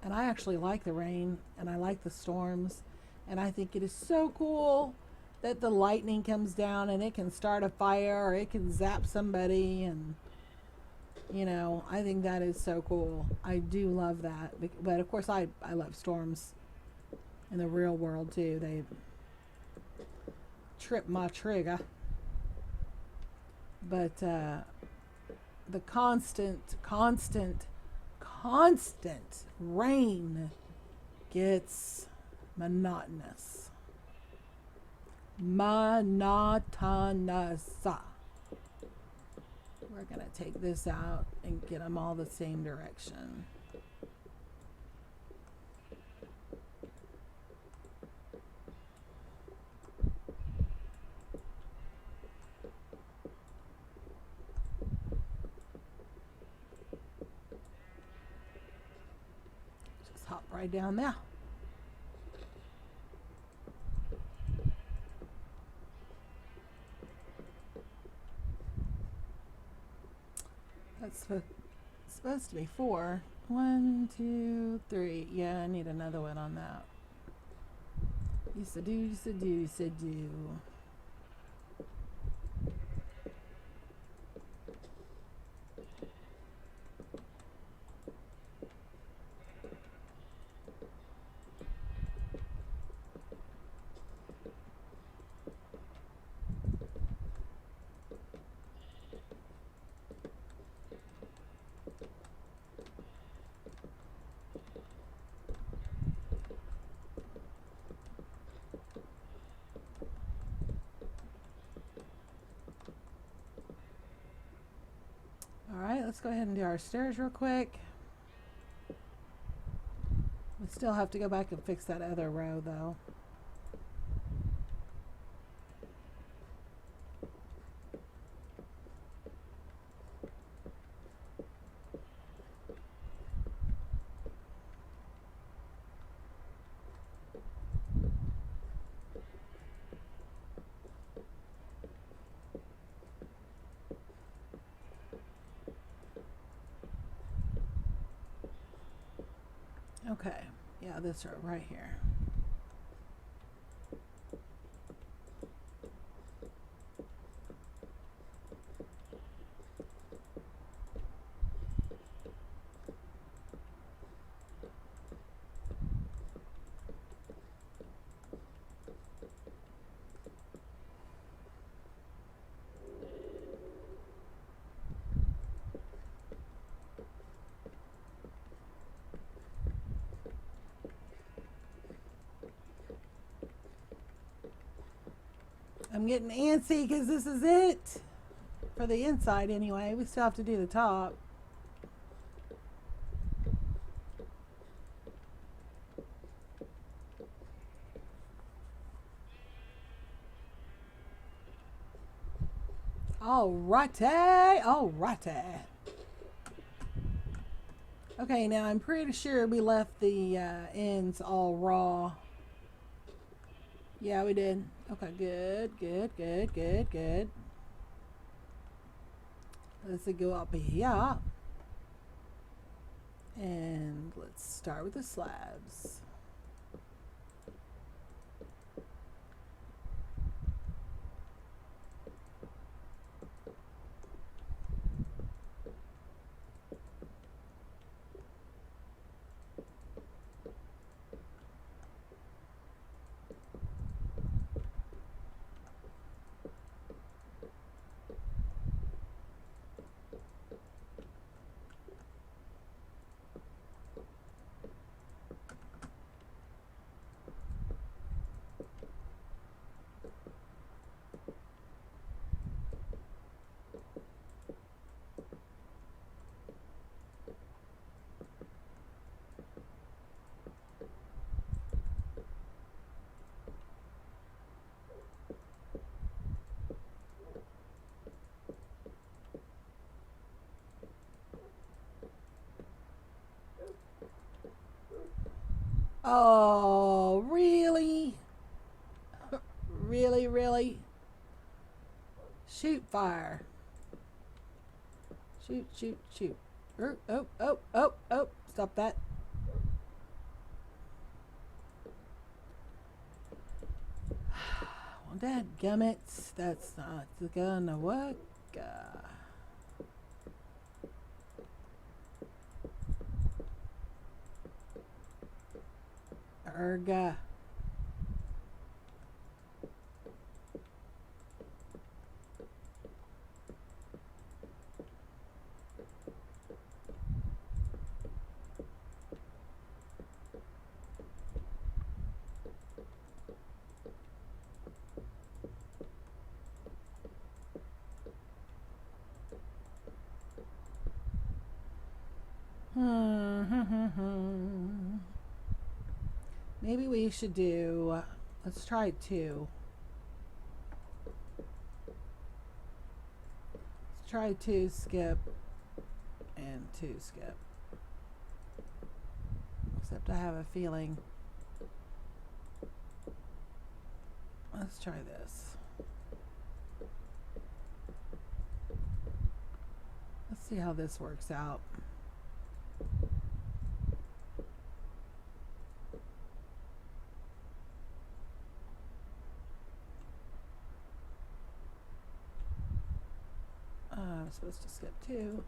And I actually like the rain, and I like the storms, and I think it is so cool that the lightning comes down and it can start a fire or it can zap somebody, and you know, I think that is so cool. I do love that. But of course I love storms in the real world too. They trip my trigger. But the constant rain gets monotonous. Monotonous. We're going to take this out and get them all the same direction. Just hop right down there. That's supposed to be 4. 1, 2, 3. Yeah, I need another one on that. Used to do. Alright, let's go ahead and do our stairs real quick. We still have to go back and fix that other row though. Okay, yeah, this row right here. I'm getting antsy because this is it. For the inside anyway. We still have to do the top. Alrighty. Okay, now I'm pretty sure we left the ends all raw. Yeah, we did. Okay, good. Let's go up here. And let's start with the slabs. Oh, really? Really, really? Shoot fire. Shoot, shoot, shoot. Oh, oh, oh, oh, oh. Stop that. Well, dadgummit. That's not gonna work. Erga. Maybe we should do. Let's try 2. Let's try 2 skip and 2 skip. Except I have a feeling. Let's try this. Let's see how this works out. I'm supposed to skip 2.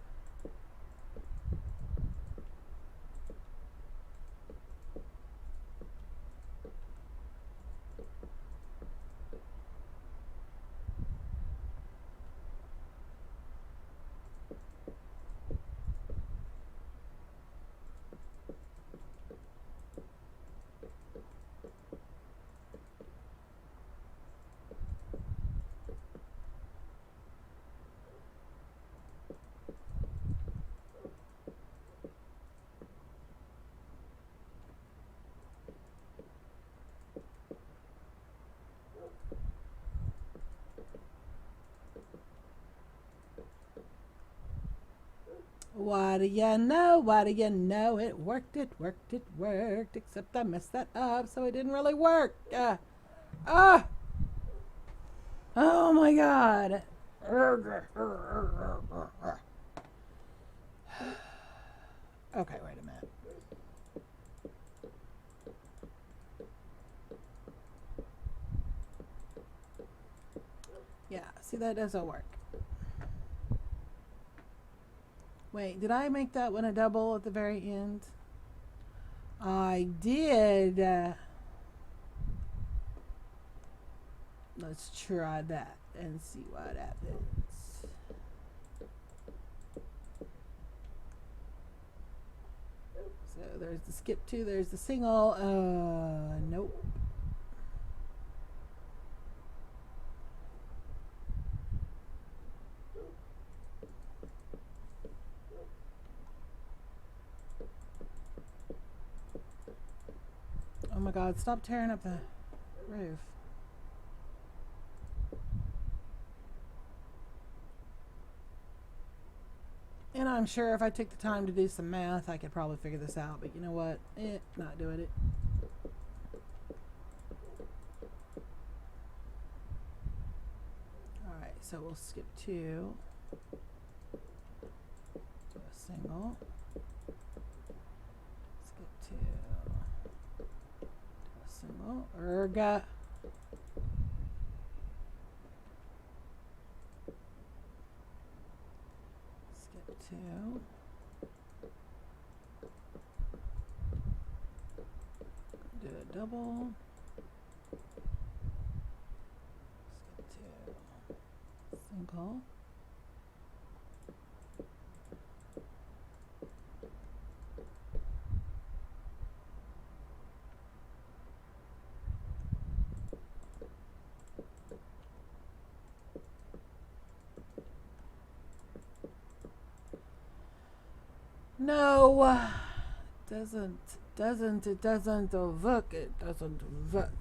What do you know? What do you know? It worked, it worked, it worked. Except I messed that up, so it didn't really work. Oh my god. Okay, wait a minute. Yeah, see, that doesn't work. Wait, did I make that one a double at the very end? I did. Let's try that and see what happens. So there's the skip 2, there's the single. Nope. Oh my god, stop tearing up the roof. And I'm sure if I took the time to do some math, I could probably figure this out. But you know what? Not doing it. Alright, so we'll skip 2. Do a single. Skip 2. Do a single. Erga. Skip 2. Do a double. Skip 2. Single. No, it doesn't work. It doesn't work.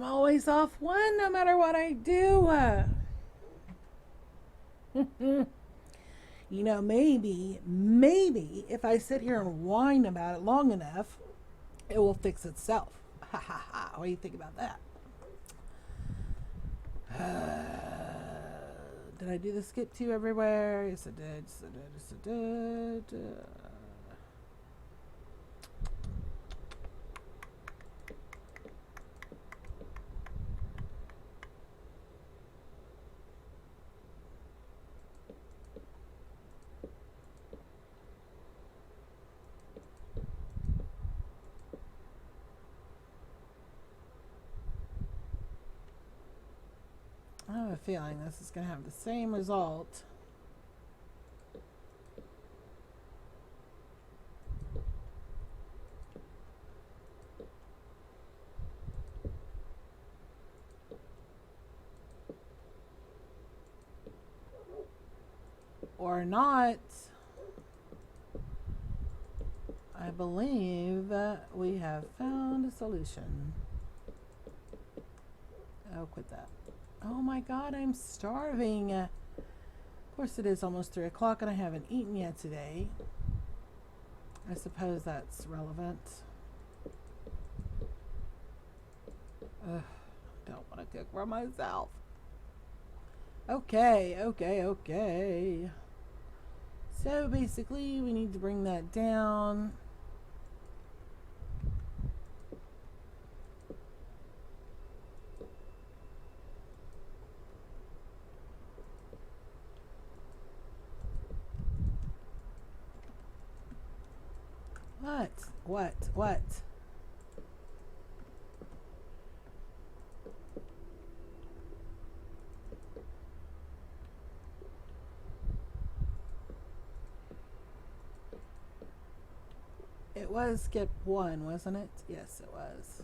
I'm always off one no matter what I do. You know, maybe if I sit here and whine about it long enough, it will fix itself. Ha ha ha. What do you think about that? Did I do the skip to everywhere? Yes, I did. Yes, I did. Yes, I did. I have a feeling this is going to have the same result. Or not. I believe we have found a solution. Oh, quit that. Oh my god, I'm starving. Of course, it is almost 3 o'clock and I haven't eaten yet today. I suppose that's relevant. Ugh, don't want to cook for myself. Okay. So basically, we need to bring that down. What? It was skip 1, wasn't it? Yes, it was.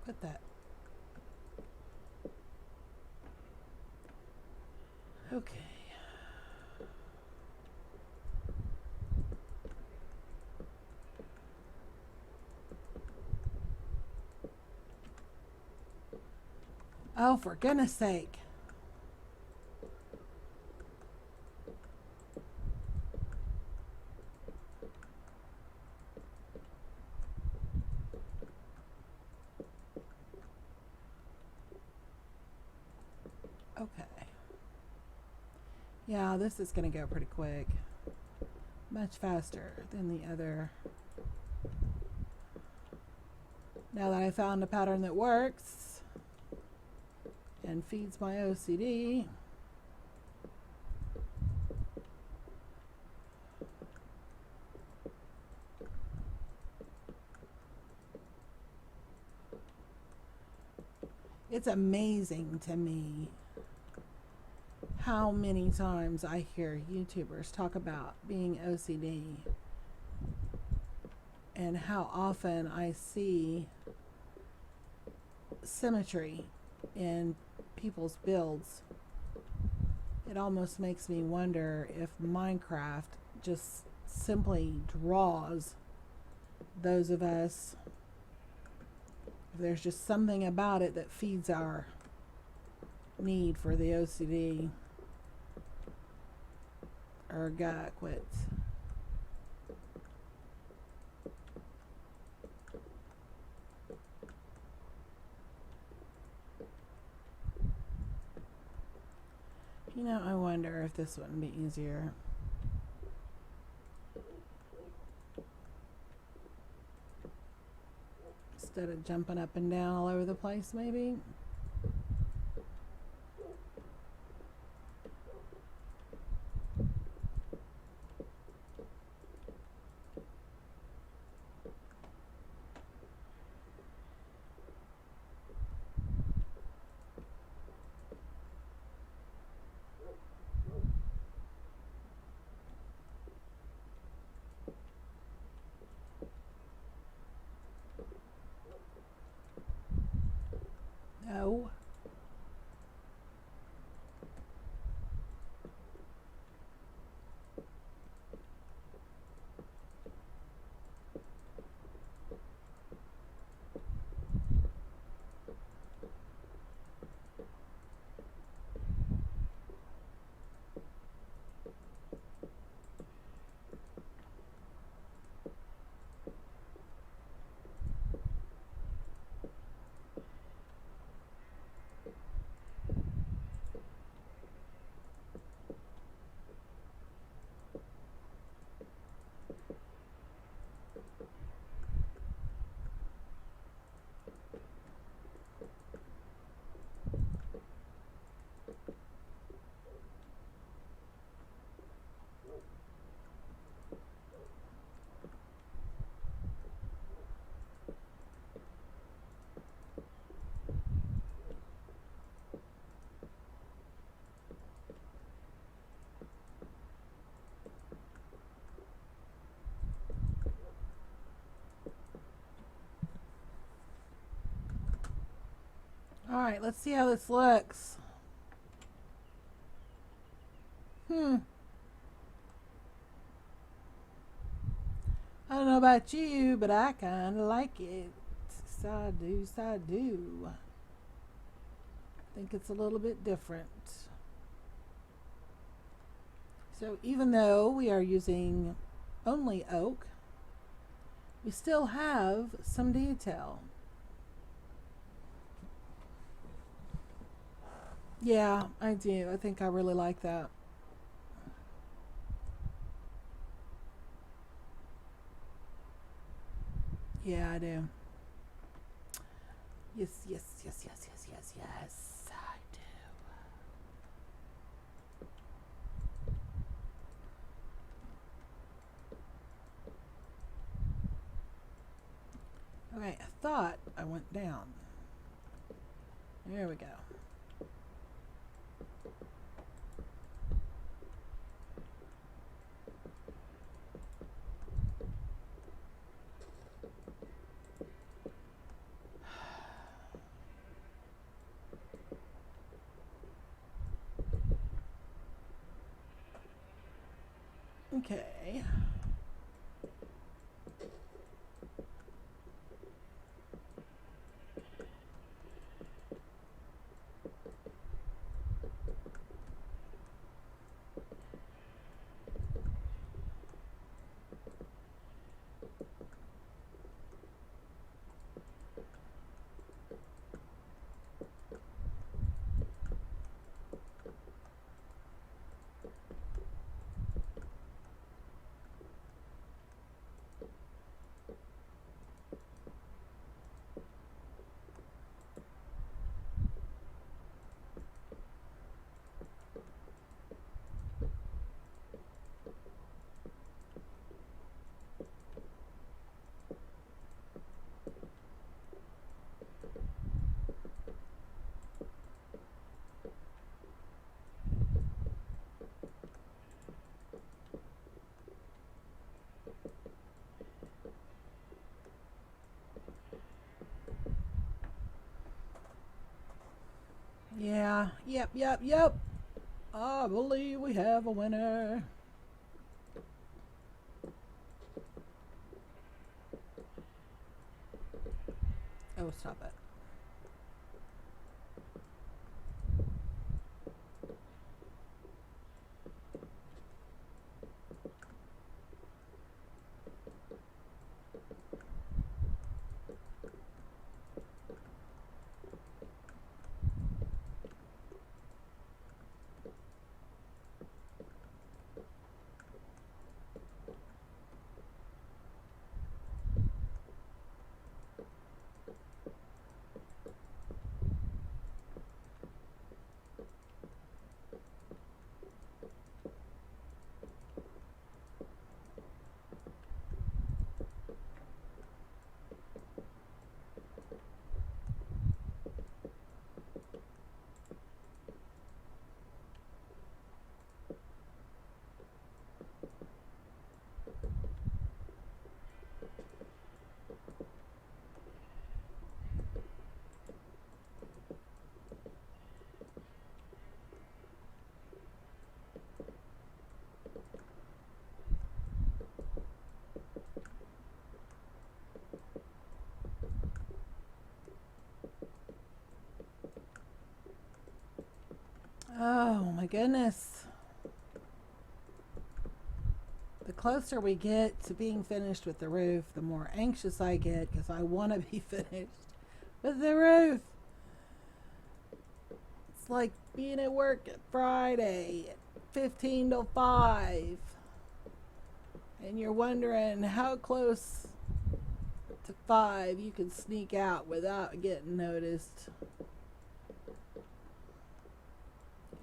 Quit that. Okay. Oh, for goodness sake. Okay. Yeah, this is going to go pretty quick. Much faster than the other. Now that I found a pattern that works and feeds my OCD. It's amazing to me how many times I hear YouTubers talk about being OCD and how often I see symmetry in people's builds. It almost makes me wonder if Minecraft just simply draws those of us, if there's just something about it that feeds our need for the OCD. Quit. You know, I wonder if this wouldn't be easier. Instead of jumping up and down all over the place, maybe. No. All right, let's see how this looks. I don't know about you, but I kind of like it. So I do, so I do. I think it's a little bit different. So even though we are using only oak, we still have some detail. Yeah, I do. I think I really like that. Yeah, I do. Yes, yes, yes, yes, yes, yes, yes, I do. Okay, I thought I went down. There we go. Okay. Yeah, yep, yep, yep. I believe we have a winner. Oh, stop it. Oh my goodness. The closer we get to being finished with the roof, the more anxious I get because I want to be finished with the roof. It's like being at work at Friday at 15 to 5 and you're wondering how close to 5 you can sneak out without getting noticed.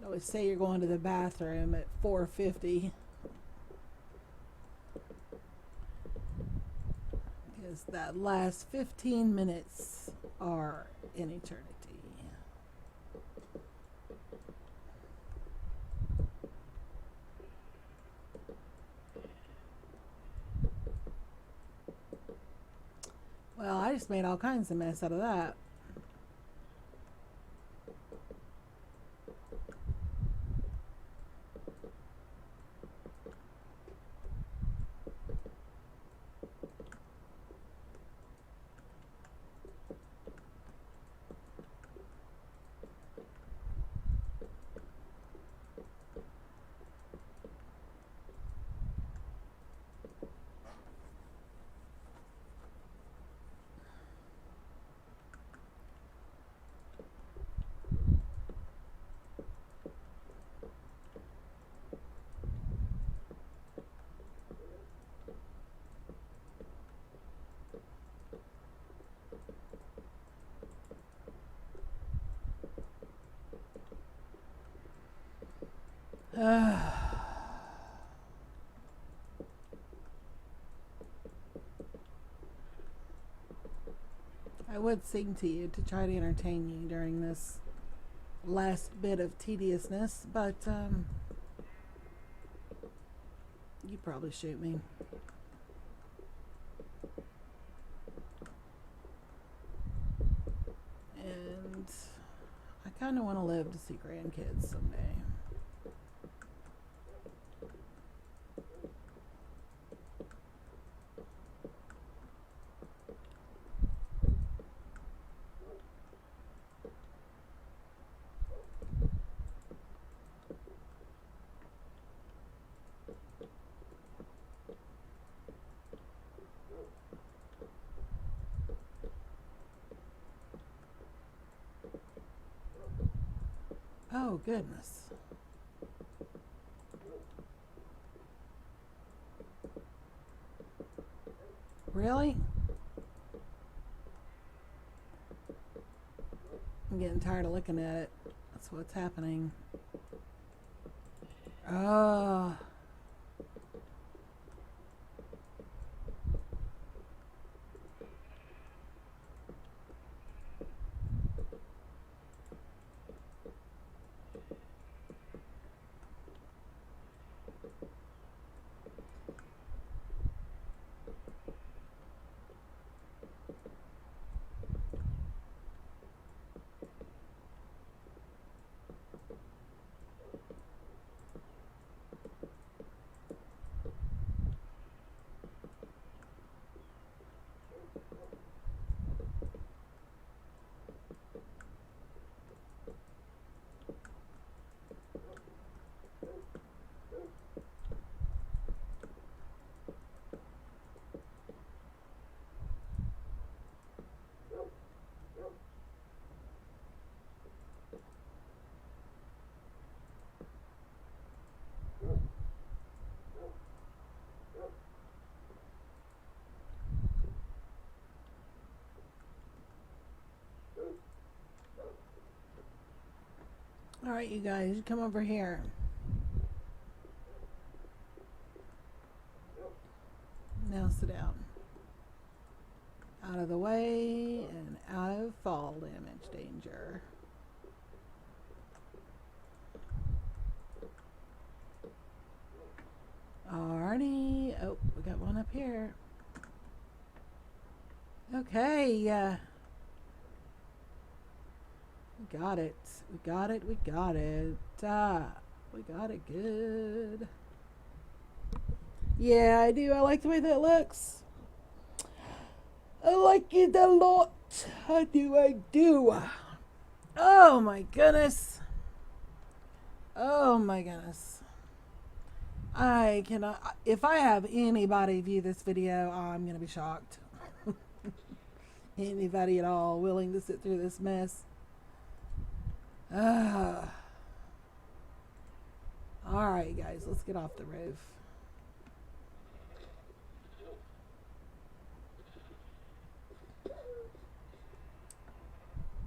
You always say you're going to the bathroom at 4:50 because that last 15 minutes are an eternity. Well, I just made all kinds of mess out of that. I would sing to you to try to entertain you during this last bit of tediousness, but you'd probably shoot me. And I kind of want to live to see grandkids someday. Oh, goodness. Really? I'm getting tired of looking at it. That's what's happening. Oh. All right, you guys, come over here. Now sit down. Out of the way and out of fall damage danger. Alrighty. Oh, we got one up here. Okay. We got it. We got it. We got it. We got it good. Yeah, I do. I like the way that looks. I like it a lot. I do. Oh my goodness. Oh my goodness. I cannot. If I have anybody view this video, I'm going to be shocked. Anybody at all willing to sit through this mess. Alright, guys, let's get off the roof.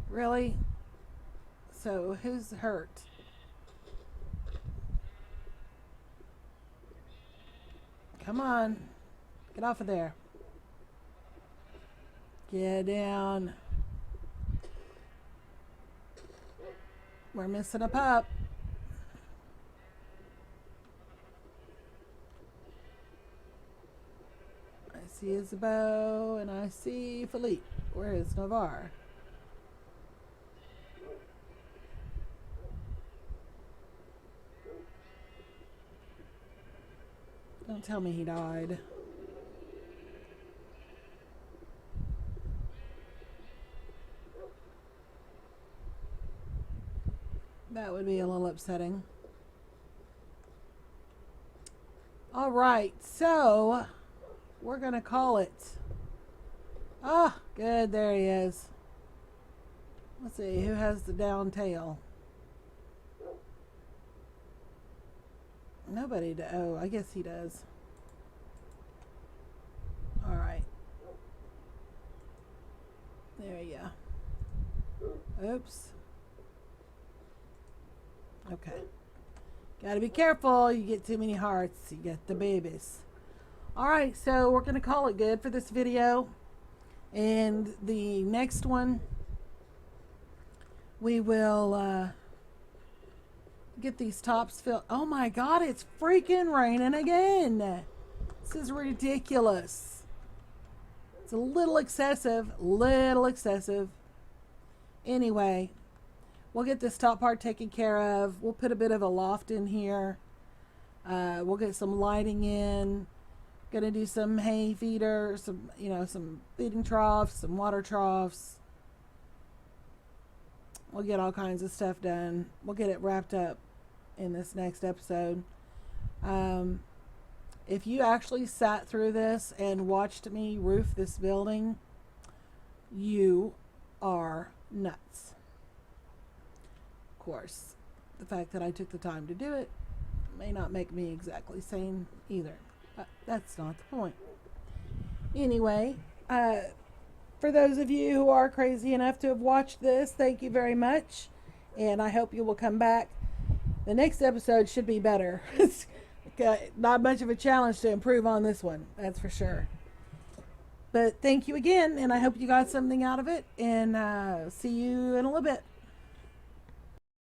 Really? So, who's hurt? Come on. Get off of there. Get down. We're missing a pup. I see Isabeau and I see Philippe. Where is Navarre? Don't tell me he died. That would be a little upsetting. All right, so we're going to call it. Ah, good. There he is. Let's see, who has the down tail? Nobody. Oh, I guess he does. All right. There you go. Oops. Okay. Gotta be careful. You get too many hearts, you get the babies. Alright, so we're going to call it good for this video. And the next one, we will get these tops filled. Oh my god, it's freaking raining again. This is ridiculous. It's a little excessive. Anyway, we'll get this top part taken care of. We'll put a bit of a loft in here. We'll get some lighting in. Gonna do some hay feeder, some feeding troughs, some water troughs. We'll get all kinds of stuff done. We'll get it wrapped up in this next episode. If you actually sat through this and watched me roof this building, you are nuts. Of course, the fact that I took the time to do it may not make me exactly sane either. But that's not the point. Anyway, for those of you who are crazy enough to have watched this, thank you very much. And I hope you will come back. The next episode should be better. It's not much of a challenge to improve on this one, that's for sure. But thank you again, and I hope you got something out of it. And see you in a little bit.